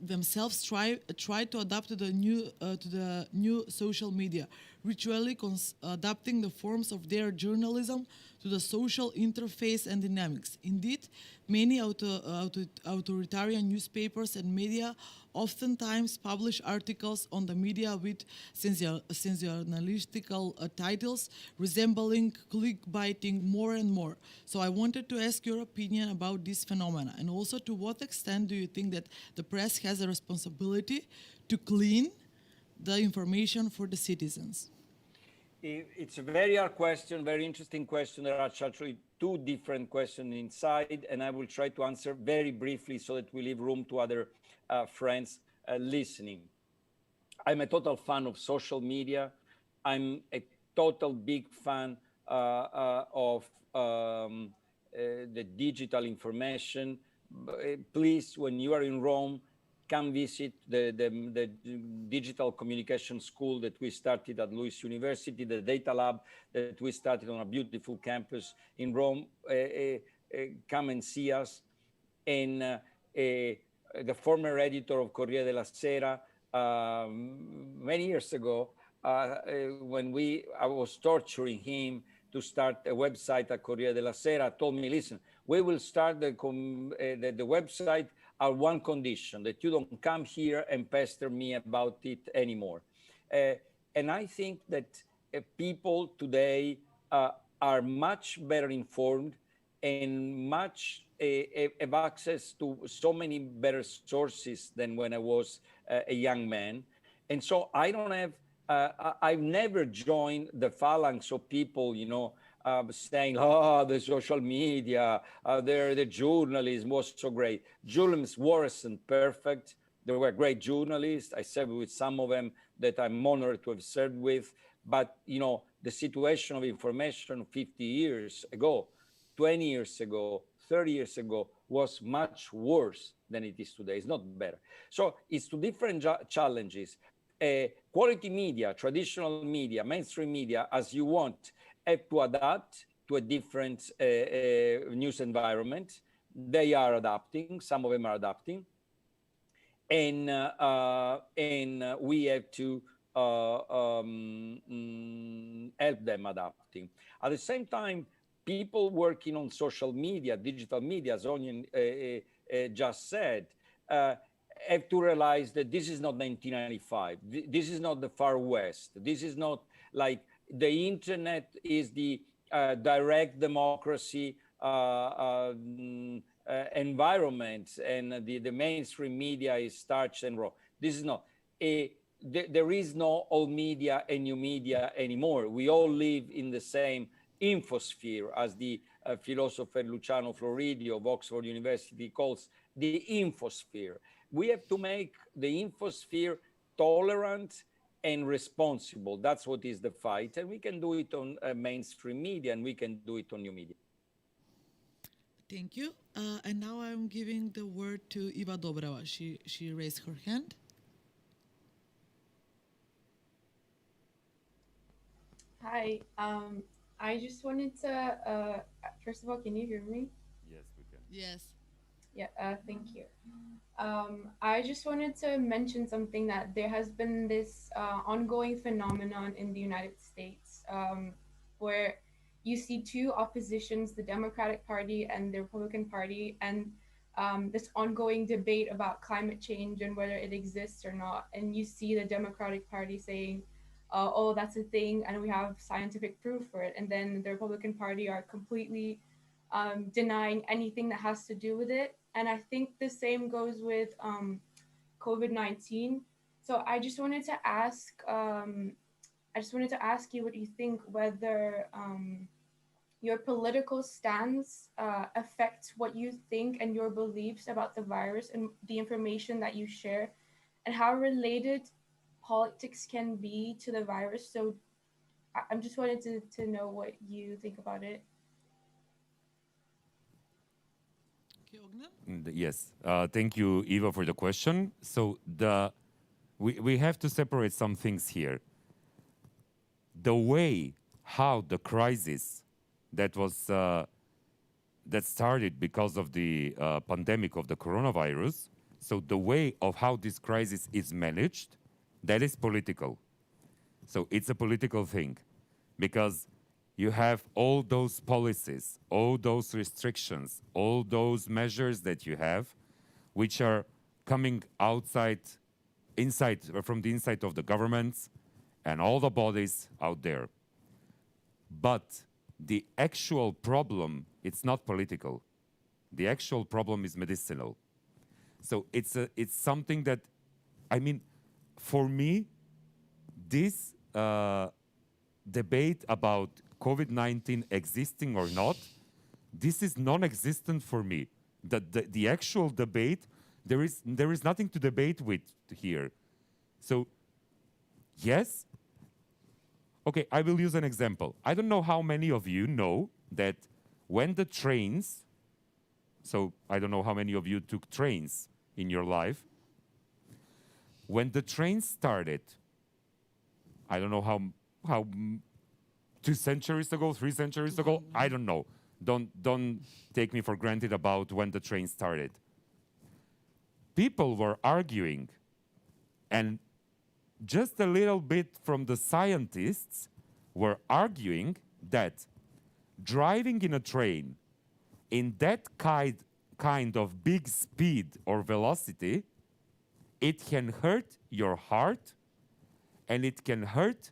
themselves try to adapt to the new social media, ritually adapting the forms of their journalism to the social interface and dynamics. Indeed, many authoritarian newspapers and media oftentimes publish articles on the media with sensationalistical titles resembling clickbaiting more and more. So I wanted to ask your opinion about this phenomena, and also to what extent do you think that the press has a responsibility to clean the information for the citizens? It's a very hard question, very interesting question. There are actually two different questions inside, and I will try to answer very briefly so that we leave room to other friends listening. I'm a total fan of social media. I'm a total big fan of the digital information. Please, when you are in Rome, come visit the digital communication school that we started at Lewis University, the data lab that we started on a beautiful campus in Rome. Come and see us. And the former editor of Corriere della Sera, many years ago, when I was torturing him to start a website at Corriere della Sera, told me, listen, we will start the website on one condition, that you don't come here and pester me about it anymore. And I think that people today are much better informed and much have access to so many better sources than when I was a young man. And so I don't have, I've never joined the phalanx of people, saying, oh, the social media, the journalism was so great. Journalism wasn't perfect. There were great journalists. I served with some of them that I'm honored to have served with. But, the situation of information 50 years ago, 20 years ago, 30 years ago was much worse than it is today. It's not better. So it's two different challenges. Quality media, traditional media, mainstream media, as you want, have to adapt to a different news environment. They are adapting. Some of them are adapting. And we have to help them adapting. At the same time, people working on social media, digital media, as Onion just said, have to realize that this is not 1995. This is not the Far West. This is not like the internet is the direct democracy environment, and the mainstream media is starch and raw. This is not. There is no old media and new media anymore. We all live in the same infosphere, as the philosopher Luciano Floridi of Oxford University calls the infosphere. We have to make the infosphere tolerant and responsible. That's what is the fight. And we can do it on mainstream media, and we can do it on new media. Thank you. And now I'm giving the word to Iva Dobrava. She raised her hand. Hi. I just wanted to, first of all, can you hear me? Yes, we can. Yes. Yeah, thank you. I just wanted to mention something that there has been this ongoing phenomenon in the United States where you see two oppositions, the Democratic Party and the Republican Party, and this ongoing debate about climate change and whether it exists or not. And you see the Democratic Party saying, oh, that's a thing, and we have scientific proof for it. And then the Republican Party are completely denying anything that has to do with it. And I think the same goes with COVID-19. So I just wanted to ask you what you think, whether your political stance affects what you think and your beliefs about the virus and the information that you share, and how related politics can be to the virus. So I'm just wanted to know what you think about it. Okay, Ognan? Yes. Thank you, Eva, for the question. So we have to separate some things here. The way how the crisis that was that started because of the pandemic of the coronavirus, so the way of how this crisis is managed, that is political. So it's a political thing, because you have all those policies, all those restrictions, all those measures that you have, which are coming inside, from the inside of the governments and all the bodies out there. But the actual problem, it's not political. The actual problem is medicinal. So it's something that, I mean, for me, this debate about COVID-19 existing or not, this is non-existent for me. The actual debate, there is nothing to debate with here. So, yes. Okay, I will use an example. I don't know how many of you know that when the trains, so I don't know how many of you took trains in your life. When the trains started, I don't know how 2 centuries ago, 3 centuries ago, I don't know. Don't take me for granted about when the train started. People were arguing, and just a little bit from the scientists were arguing that driving in a train in that kind of big speed or velocity, it can hurt your heart, and it can hurt,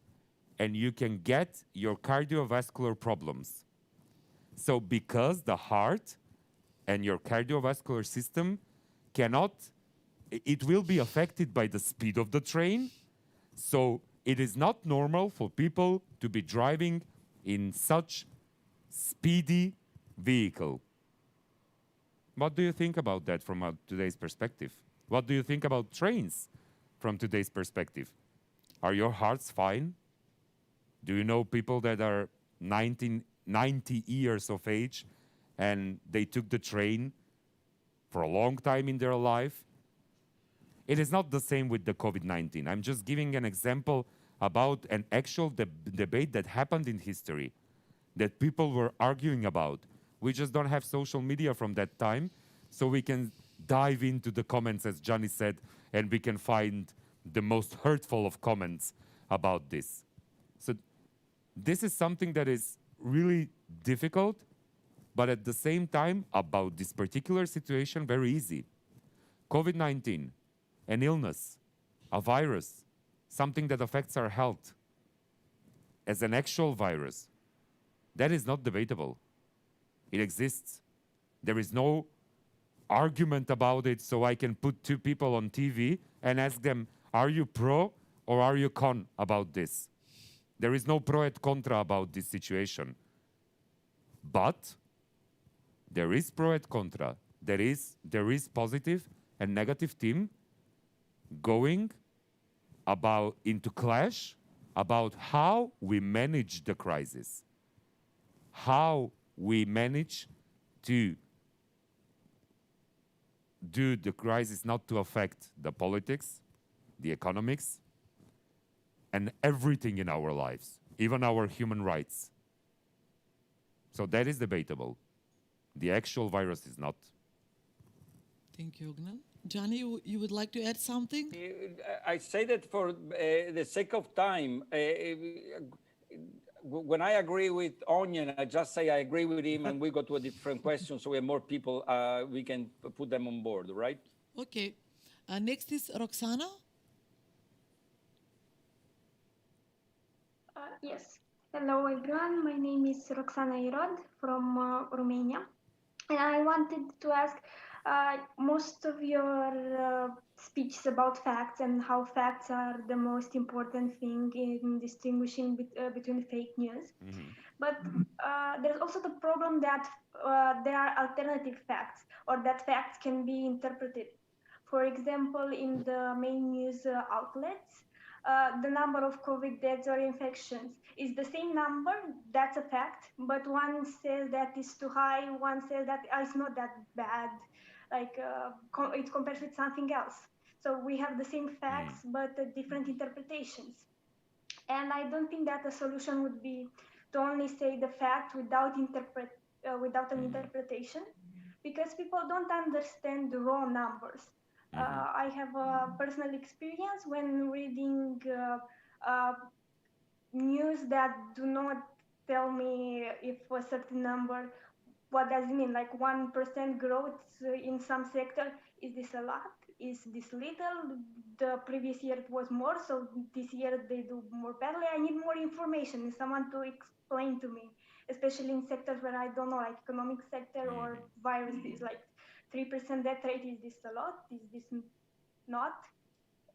and you can get your cardiovascular problems. So because the heart and your cardiovascular system it will be affected by the speed of the train. So it is not normal for people to be driving in such speedy vehicle. What do you think about that from today's perspective? What do you think about trains from today's perspective? Are your hearts fine? Do you know people that are 90 years of age and they took the train for a long time in their life? It is not the same with the COVID-19. I'm just giving an example about an actual debate that happened in history, that people were arguing about. We just don't have social media from that time, so we can dive into the comments, as Johnny said, and we can find the most hurtful of comments about this. So this is something that is really difficult, but at the same time, about this particular situation, very easy. COVID-19, an illness, a virus, something that affects our health as an actual virus, that is not debatable. It exists. There is no argument about it, so I can put 2 people on TV and ask them, are you pro or are you con about this? There is no pro et contra about this situation. But there is pro et contra. There is positive and negative team going into clash about how we manage the crisis, how we manage to do the crisis not to affect the politics, the economics, and everything in our lives, even our human rights. So that is debatable. The actual virus is not. Thank you, Ognan. Johnny, you would like to add something? I say that for the sake of time. When I agree with Onion, I just say I agree with him, and we go to a different question, so we have more people. We can put them on board, right? Okay. Next is Roxana. Yes. Hello, everyone. My name is Roxana Irod from Romania. And I wanted to ask most of your speeches about facts and how facts are the most important thing in distinguishing between fake news. But there's also the problem that there are alternative facts or that facts can be interpreted. For example, in the main news outlets, the number of COVID deaths or infections is the same number, that's a fact, but one says that is too high, one says that it's not that bad, like it compares with something else. So we have the same facts, but different interpretations. And I don't think that a solution would be to only say the fact without without an interpretation, because people don't understand the raw numbers. I have a personal experience when reading news that do not tell me if a certain number, what does it mean? Like 1% growth in some sector, is this a lot? Is this little? The previous year it was more, so this year they do more badly. I need more information and someone to explain to me, especially in sectors where I don't know, like economic sector or viruses, like 3% death rate. Is this a lot? Is this not?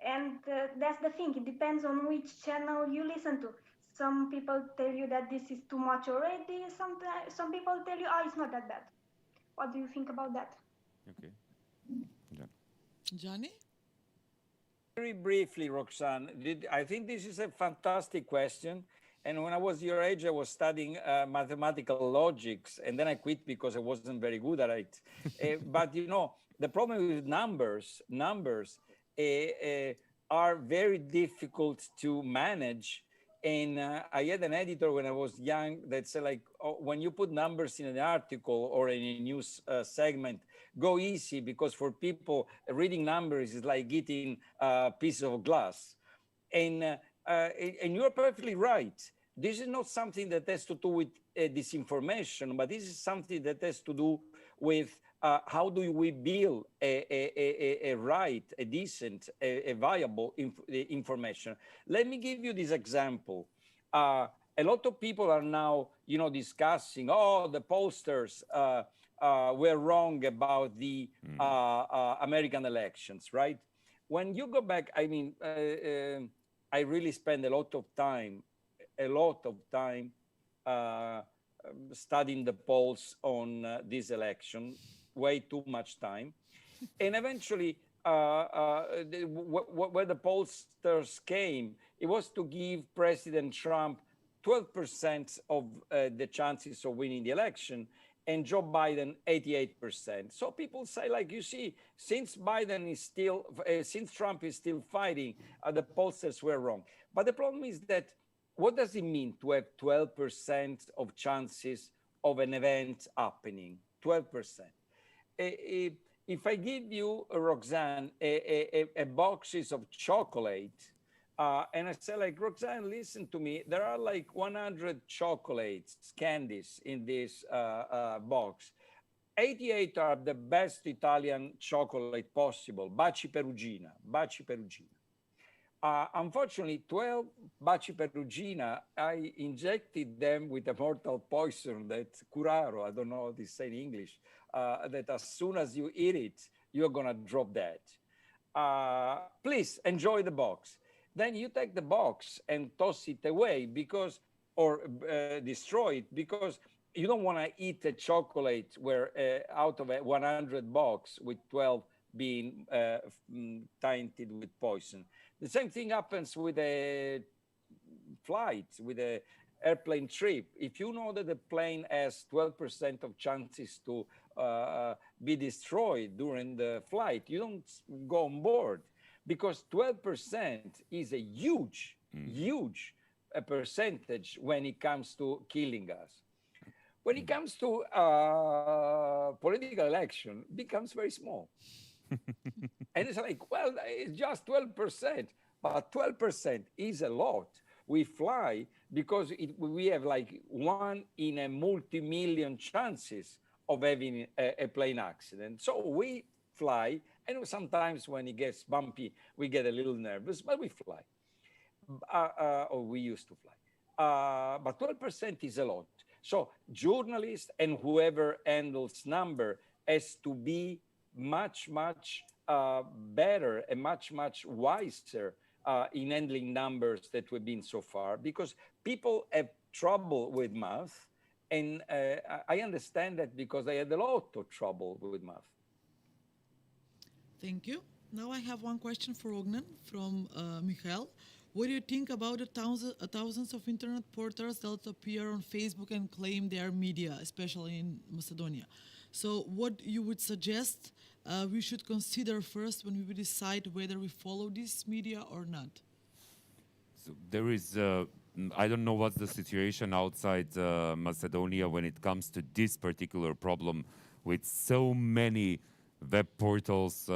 And that's the thing. It depends on which channel you listen to. Some people tell you that this is too much already. Some people tell you, oh, it's not that bad. What do you think about that? Okay. Johnny? Very briefly, Roxanne, I think this is a fantastic question. And when I was your age, I was studying mathematical logics, and then I quit because I wasn't very good at it. But you know, the problem with numbers are very difficult to manage. And I had an editor when I was young that said, like, oh, when you put numbers in an article or in a news segment, go easy, because for people, reading numbers is like eating a piece of glass. And you're perfectly right. This is not something that has to do with disinformation, but this is something that has to do with how do we build a right, a decent, a viable information. Let me give you this example. A lot of people are now, you know, discussing, oh, the pollsters were wrong about the American elections, right? When you go back, I mean, I really spend a lot of time studying the polls on this election, way too much time. And eventually, where the pollsters came, it was to give President Trump 12% of the chances of winning the election, and Joe Biden 88%. So people say, like, you see, since Biden is still, since Trump is still fighting, the pollsters were wrong. But the problem is that, what does it mean to have 12% of chances of an event happening? 12%. If I give you, Roxanne, a boxes of chocolate, and I say, like, Roxanne, listen to me, there are like 100 chocolates, candies in this box. 88 are the best Italian chocolate possible, Baci Perugina, Baci Perugina. Unfortunately, 12 Baci Perugina, I injected them with a mortal poison that curaro, I don't know how to say in English, that as soon as you eat it, you're gonna drop dead. Please enjoy the box. Then you take the box and toss it away, because, or destroy it, because you don't want to eat a chocolate where out of a 100 box with 12 being tainted with poison. The same thing happens with a flight, with an airplane trip. If you know that the plane has 12% of chances to be destroyed during the flight, you don't go on board, because 12% is a huge, huge percentage when it comes to killing us. When it comes to political election, becomes very small. And it's like, well, it's just 12%, but 12% is a lot. We fly because we have like 1 in a multi-million chances of having a plane accident. So we fly, and sometimes when it gets bumpy, we get a little nervous, but we fly. Or we used to fly. But 12% is a lot. So journalists and whoever handles number has to be much, much better and much, much wiser in handling numbers that we've been so far, because people have trouble with math. And I understand that because I had a lot of trouble with math. Thank you. Now I have one question for Ognen from Michael. What do you think about the thousands of internet portals that appear on Facebook and claim they are media, especially in Macedonia? So what you would suggest we should consider first when we decide whether we follow this media or not? So there is, I don't know what's the situation outside Macedonia when it comes to this particular problem with so many web portals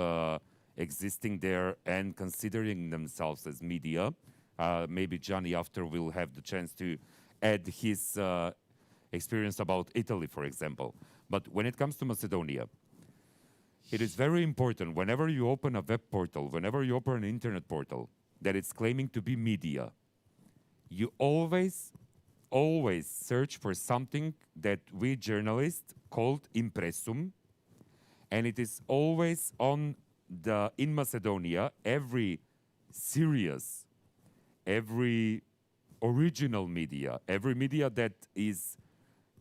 existing there and considering themselves as media. Maybe Gianni after will have the chance to add his experience about Italy, for example. But when it comes to Macedonia, it is very important whenever you open a web portal, whenever you open an internet portal, that it's claiming to be media, you always search for something that we journalists called impressum, and it is always on in Macedonia, every serious, every original media, every media that is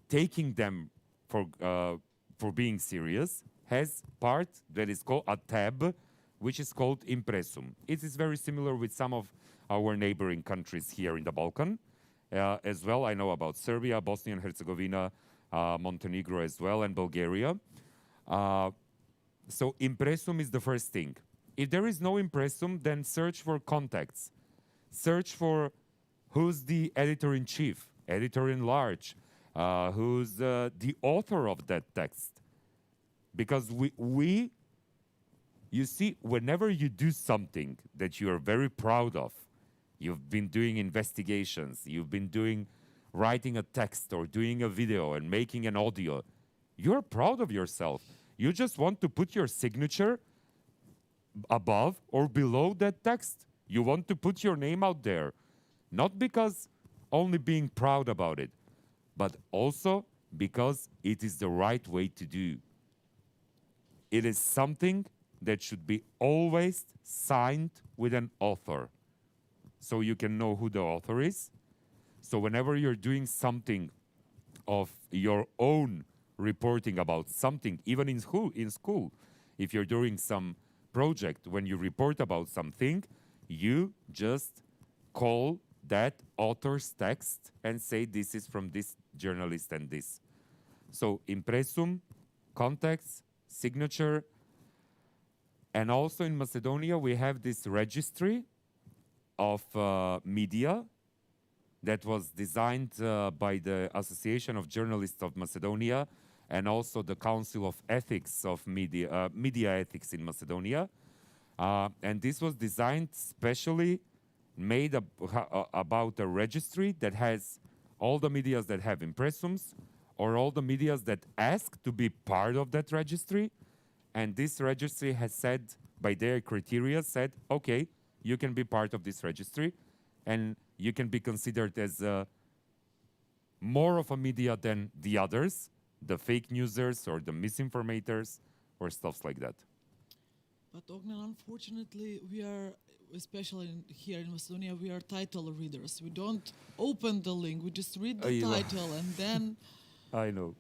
taking them for being serious, has part that is called a tab, which is called impressum. It is very similar with some of our neighboring countries here in the Balkan. As well, I know about Serbia, Bosnia and Herzegovina, Montenegro as well, and Bulgaria. So impressum is the first thing. If there is no impressum, then search for contacts. Search for who's the editor-in-chief, editor-in-large, who's the author of that text. Because you see, whenever you do something that you are very proud of, you've been doing investigations, you've been writing a text or doing a video and making an audio, you're proud of yourself. You just want to put your signature above or below that text. You want to put your name out there, not because only being proud about it, but also because it is the right way to do. It is something that should be always signed with an author, so you can know who the author is. So whenever you're doing something of your own reporting about something, even in school, if you're doing some project, when you report about something, you just call that author's text and say this is from this journalist and this. So impressum, contacts, signature, and also in Macedonia we have this registry of media that was designed by the Association of Journalists of Macedonia and also the Council of Ethics of Media Ethics in Macedonia. And this was designed specially, made about a registry that has all the medias that have impressums or all the medias that ask to be part of that registry. And this registry has said, by their criteria, said, okay, you can be part of this registry and you can be considered as more of a media than the others, the fake newsers or the misinformators or stuff like that. But Ognen, unfortunately, we are, especially here in Macedonia, we are title readers. We don't open the link, we just read the title and then... I know.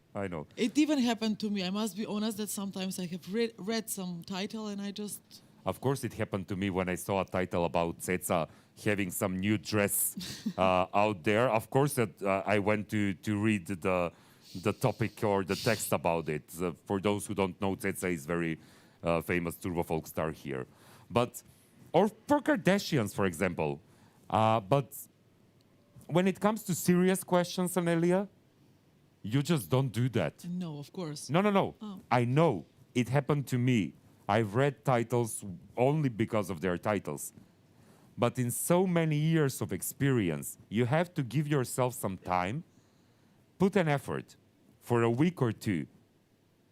It even happened to me. I must be honest that sometimes I have read some title and I just... Of course, it happened to me when I saw a title about Ceca having some new dress out there. Of course, I went to read the topic or the text about it. For those who don't know, Ceca is very famous turbo folk star here. But, or for Kardashians, for example. But when it comes to serious questions, Anelia, You just don't do that. No, of course. No, no, no. Oh. I know. It happened to me. I've read titles only because of their titles. But in so many years of experience, you have to give yourself some time, put an effort for a week or two,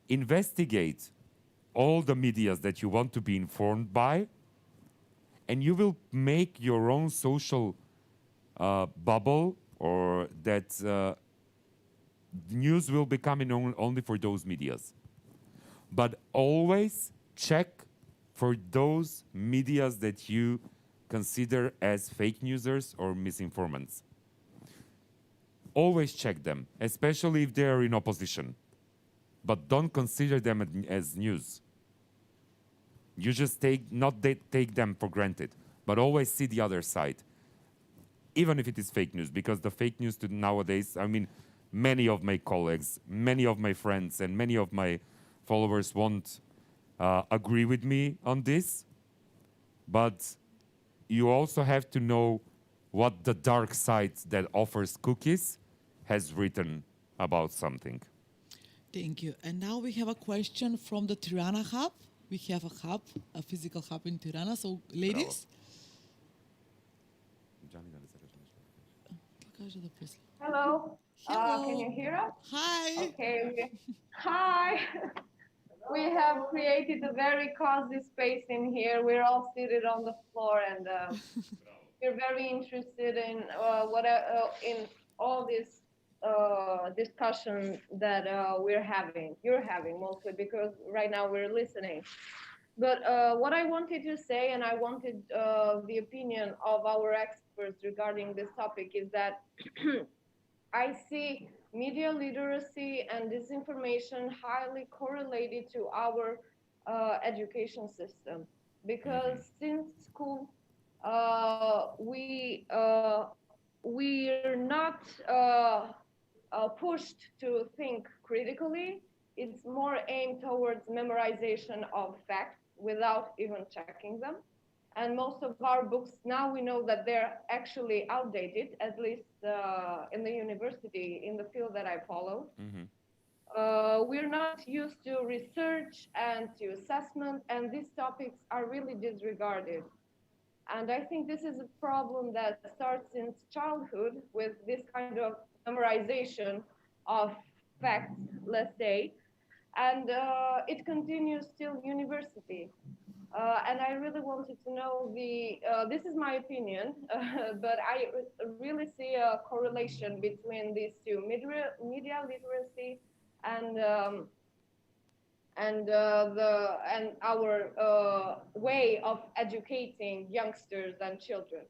investigate all the medias that you want to be informed by, and you will make your own social bubble, or that news will be coming only for those medias. But always check for those medias that you consider as fake newsers or misinformants. Always check them, especially if they are in opposition. But don't consider them as news. You just take them for granted, but always see the other side, even if it is fake news, because the fake news nowadays, I mean, many of my colleagues, many of my friends, and many of my followers won't agree with me on this, but you also have to know what the dark side that offers cookies has written about something. Thank you. And now we have a question from the Tirana Hub. We have a hub, a physical hub in Tirana. So, ladies. Hello. Hello. Can you hear us? Hi. Okay. Hi. We have created a very cozy space in here. We're all seated on the floor, and we're very interested in in all this discussion that we're having. You're having mostly because right now we're listening. But what I wanted to say, and I wanted the opinion of our experts regarding this topic, is that I see media literacy and disinformation highly correlated to our education system, because since school we're not pushed to think critically. It's more aimed towards memorization of facts without even checking them. And most of our books now, we know that they're actually outdated, at least in the university, in the field that I follow. We're not used to research and to assessment, and these topics are really disregarded. And I think this is a problem that starts since childhood with this kind of memorization of facts, let's say, and it continues till university. And I really wanted to know this is my opinion, but I really see a correlation between these two, media literacy and our way of educating youngsters and children.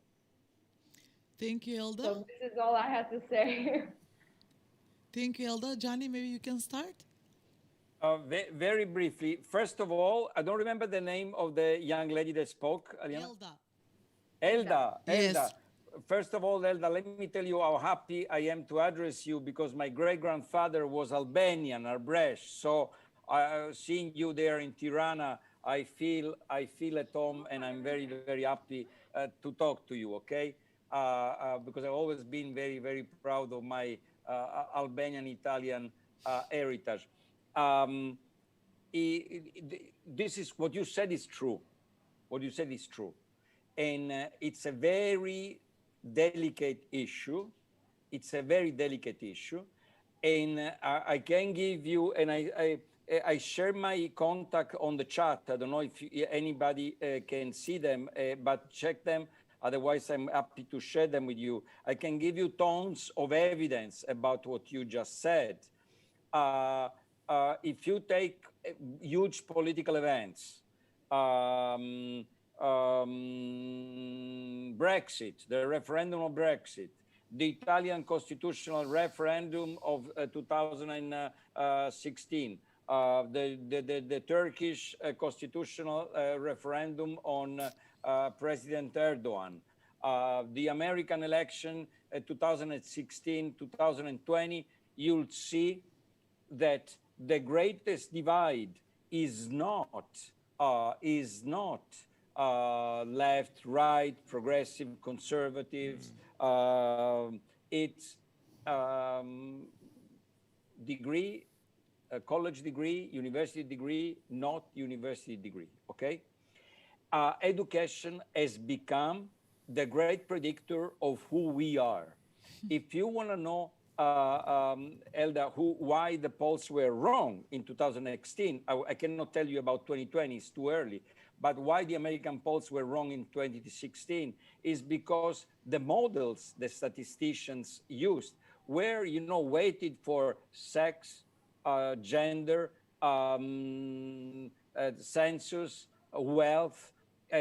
Thank you, Elda. So this is all I had to say. Thank you, Elda. Johnny, maybe you can start. Very briefly, first of all, I don't remember the name of the young lady that spoke. Aliana? Elda. Yes. First of all, Elda, let me tell you how happy I am to address you, because my great-grandfather was Albanian, Arbresh. So seeing you there in Tirana, I feel at home, and I'm very, very happy to talk to you, okay? Because I've always been very, very proud of my Albanian-Italian heritage. This is what you said is true. What you said is true. And it's a very delicate issue. It's a very delicate issue. And I can give you, and I share my contact on the chat. I don't know if anybody can see them, but check them. Otherwise, I'm happy to share them with you. I can give you tons of evidence about what you just said. If you take huge political events, Brexit, the referendum of Brexit, the Italian constitutional referendum of 2016, the Turkish constitutional referendum on President Erdogan, the American election 2016, 2020, you'll see that the greatest divide is not left, right, progressive, conservatives. It's degree, a college degree, university degree, not university degree, okay? Education has become the great predictor of who we are. If you want to know, Elda, why the polls were wrong in 2016, I cannot tell you about 2020, it's too early. But why the American polls were wrong in 2016 is because the models the statisticians used were, weighted for sex, gender, census, wealth,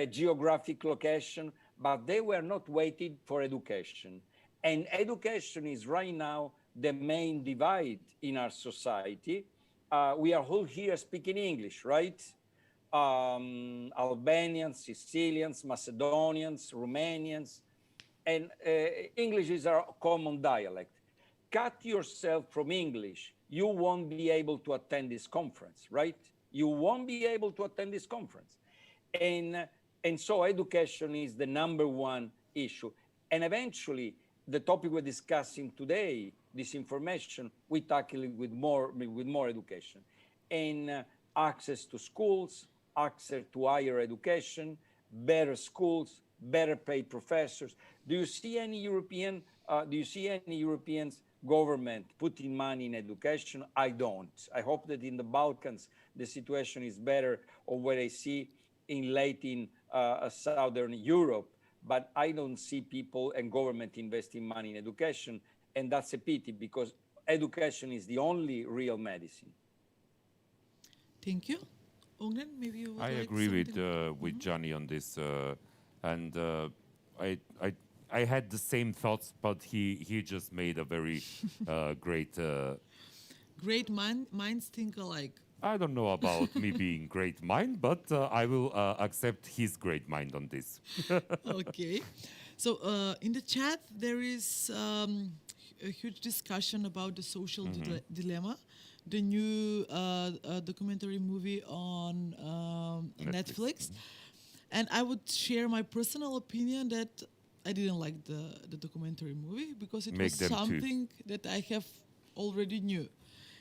geographic location, but they were not weighted for education. And education is right now the main divide in our society. We are all here speaking English, right? Albanians, Sicilians, Macedonians, Romanians, and English is our common dialect. Cut yourself from English, you won't be able to attend this conference, right? You won't be able to attend this conference. And so education is the number one issue. And eventually, the topic we're discussing today, this information, we tackle it with more education. And access to schools, access to higher education, better schools, better paid professors. Do you see any Europeans government putting money in education? I don't. I hope that in the Balkans, the situation is better, or what I see in Latin Southern Europe, but I don't see people and government investing money in education, and that's a pity because education is the only real medicine. Thank you. Ongren, maybe you would I like agree something? with Johnny on this, and I had the same thoughts, but he just made a very great. Great minds think alike. I don't know about me being great mind, but I will accept his great mind on this. Okay. So in the chat, there is a huge discussion about the social dilemma, the new documentary movie on Netflix. And I would share my personal opinion that I didn't like the documentary movie because it was something that I have already knew.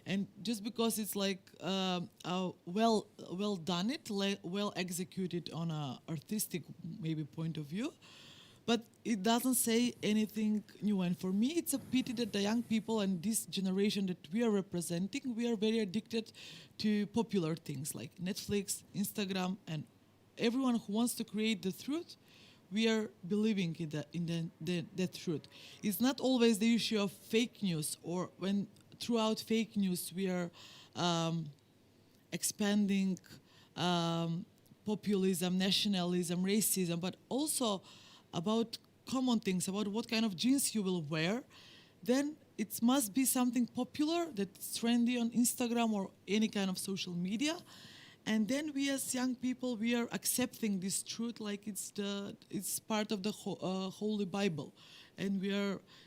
And just because it's like well done, well executed on a artistic maybe point of view, but it doesn't say anything new. And for me, it's a pity that the young people and this generation that we are representing, we are very addicted to popular things like Netflix, Instagram, and everyone who wants to create the truth. We are believing in the truth. It's not always the issue of fake news, or when throughout fake news we are expanding populism, nationalism, racism, but also about common things, about what kind of jeans you will wear, then it must be something popular that's trendy on Instagram or any kind of social media. And then we as young people, we are accepting this truth like it's part of the Holy Bible. And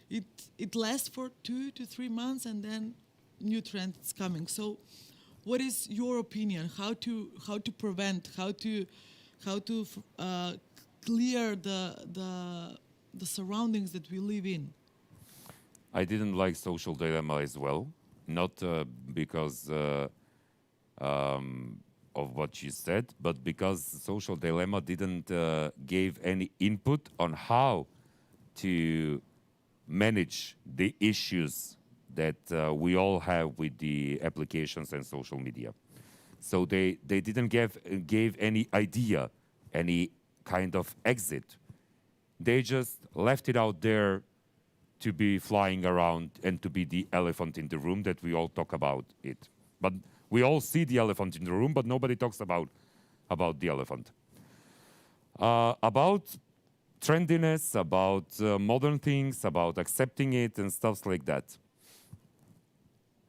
it lasts for 2 to 3 months, and then new trend is coming. So what is your opinion? How to prevent, how to clear the surroundings that we live in? I didn't like Social Dilemma as well, not because of what you said, but because Social Dilemma didn't give any input on how to manage the issues that we all have with the applications and social media. So they didn't give any idea, any kind of exit. They just left it out there to be flying around and to be the elephant in the room that we all talk about it. But we all see the elephant in the room, but nobody talks about the elephant. About trendiness, about modern things, about accepting it and stuff like that.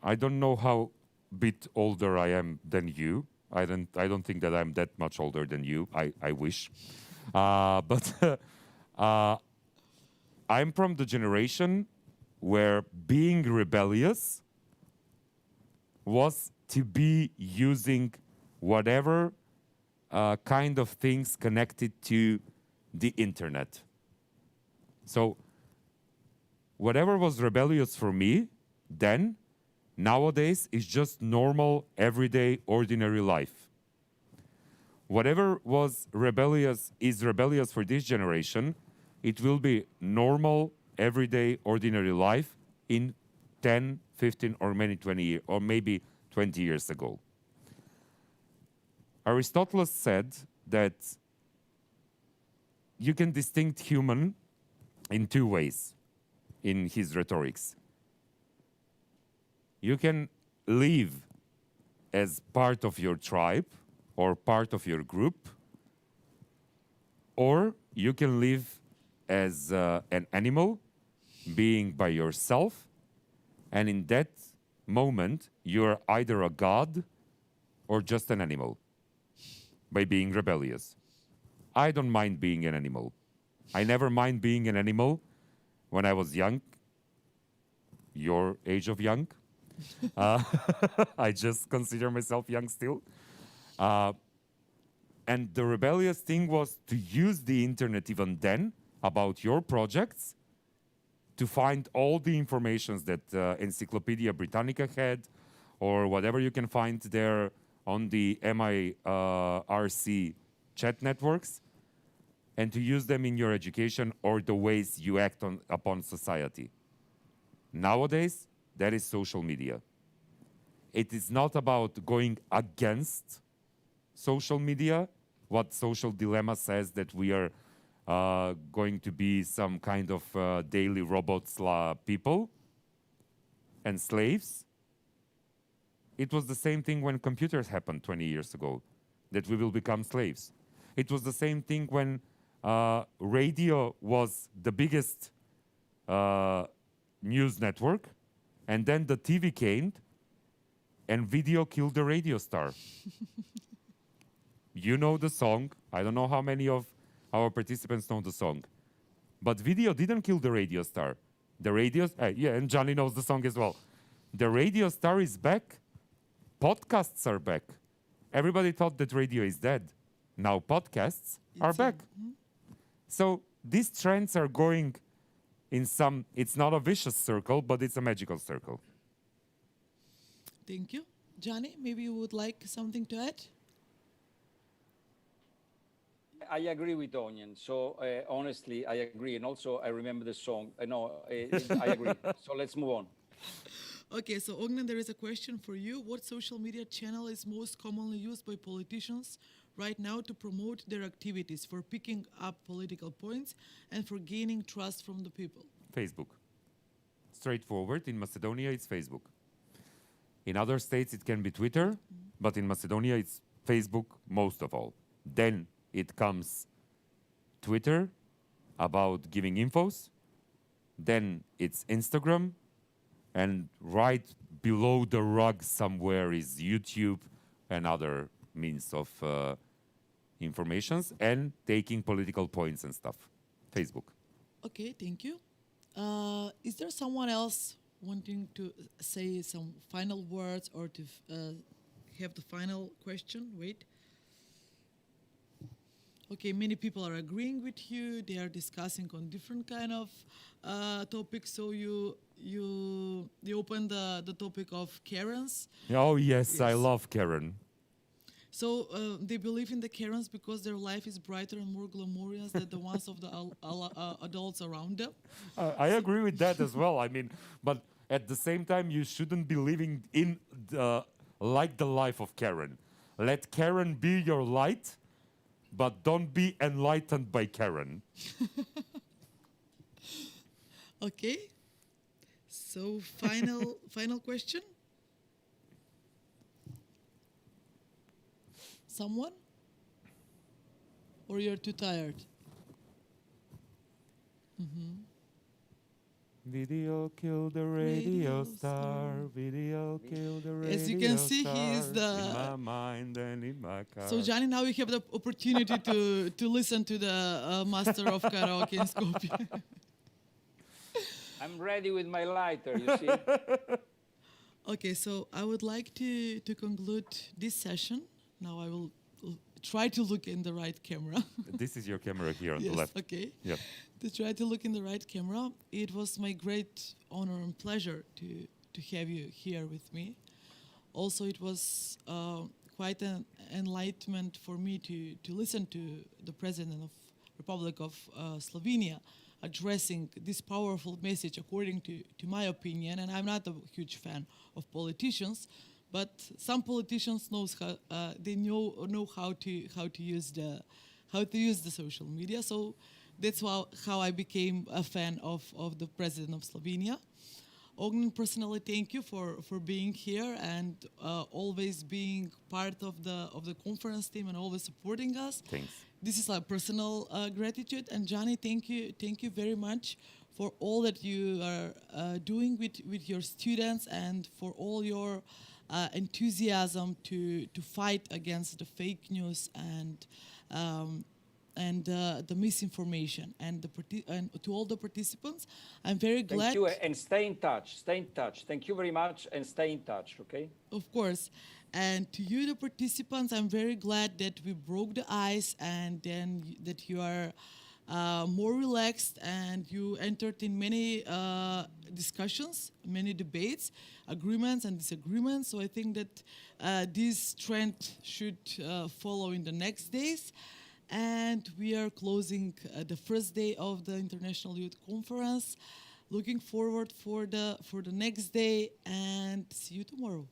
I don't know how bit older I am than you. I don't think that I'm that much older than you. I wish. But I'm from the generation where being rebellious was to be using whatever kind of things connected to the internet. So whatever was rebellious for me then, Nowadays, it's just normal, everyday, ordinary life. Whatever was rebellious is rebellious for this generation, it will be normal, everyday, ordinary life in 10, 15, or maybe 20 years, or maybe 20 years ago. Aristotle said that you can distinct human in two ways in his rhetorics. You can live as part of your tribe or part of your group, or you can live as an animal, being by yourself, and in that moment, you're either a god or just an animal by being rebellious. I don't mind being an animal. I never mind being an animal when I was young, your age of young. I just consider myself young still. And the rebellious thing was to use the internet even then about your projects to find all the informations that Encyclopedia Britannica had or whatever you can find there on the MIRC chat networks, and to use them in your education or the ways you act upon society. Nowadays, that is social media. It is not about going against social media, what Social Dilemma says that we are going to be some kind of daily robots people and slaves. It was the same thing when computers happened 20 years ago, that we will become slaves. It was the same thing when radio was the biggest news network, and then the TV came, and video killed the radio star. You know the song. I don't know how many of our participants know the song. But video didn't kill the radio star. The radio, yeah, and Johnny knows the song as well. The radio star is back. Podcasts are back. Everybody thought that radio is dead. Now podcasts are back. So these trends are going in some, it's not a vicious circle, but it's a magical circle. Thank you. Johnny, maybe you would like something to add? I agree with Onion. So honestly, I agree. And also, I remember the song. I agree. So let's move on. Okay, so Ognan, there is a question for you. What social media channel is most commonly used by politicians right now to promote their activities, for picking up political points and for gaining trust from the people? Facebook. Straightforward. In Macedonia, it's Facebook. In other states, it can be Twitter, but in Macedonia, it's Facebook most of all. Then it comes Twitter about giving infos. Then it's Instagram. And right below the rug somewhere is YouTube and other means of informations and taking political points and stuff. Facebook. Okay, thank you. Is there someone else wanting to say some final words or to have the final question? Wait. Okay, many people are agreeing with you. They are discussing on different kind of topics. So you opened the topic of Karens. Oh yes, I love Karen. So they believe in the Karens because their life is brighter and more glamorous than the ones of the adults around them. I agree with that as well. I mean, but at the same time, you shouldn't be living in like the life of Karen. Let Karen be your light, but don't be enlightened by Karen. Okay. So final question. Someone? Or you're too tired? Video kill the radio star. Video kill the radio star. As you can see, he is the... In my mind and in my car. So, Gianni, now we have the opportunity to listen to the master of karaoke in Skopje. I'm ready with my lighter, you see. Okay, so I would like to conclude this session. Now I will try to look in the right camera. This is your camera here on Yes, the left. okay. Yeah. To try to look in the right camera. It was my great honor and pleasure to have you here with me. Also, it was quite an enlightenment for me to listen to the President of Republic of Slovenia addressing this powerful message according to my opinion. And I'm not a huge fan of politicians, but some politicians knows how they know how to use the social media. So that's how I became a fan of the President of Slovenia. Ognen, personally, thank you for being here and always being part of the conference team and always supporting us. Thanks. This is a personal gratitude. And Johnny, thank you very much for all that you are doing with your students and for all your enthusiasm to fight against the fake news and the misinformation. And to all the participants, I'm very glad. Thank you, and stay in touch. Stay in touch. Thank you very much, and stay in touch. Okay. Of course. And to you, the participants, I'm very glad that we broke the ice and then that you are more relaxed and you entered in many discussions, many debates, agreements and disagreements. So I think that this trend should follow in the next days. And we are closing the first day of the International Youth Conference. Looking forward for the next day and see you tomorrow.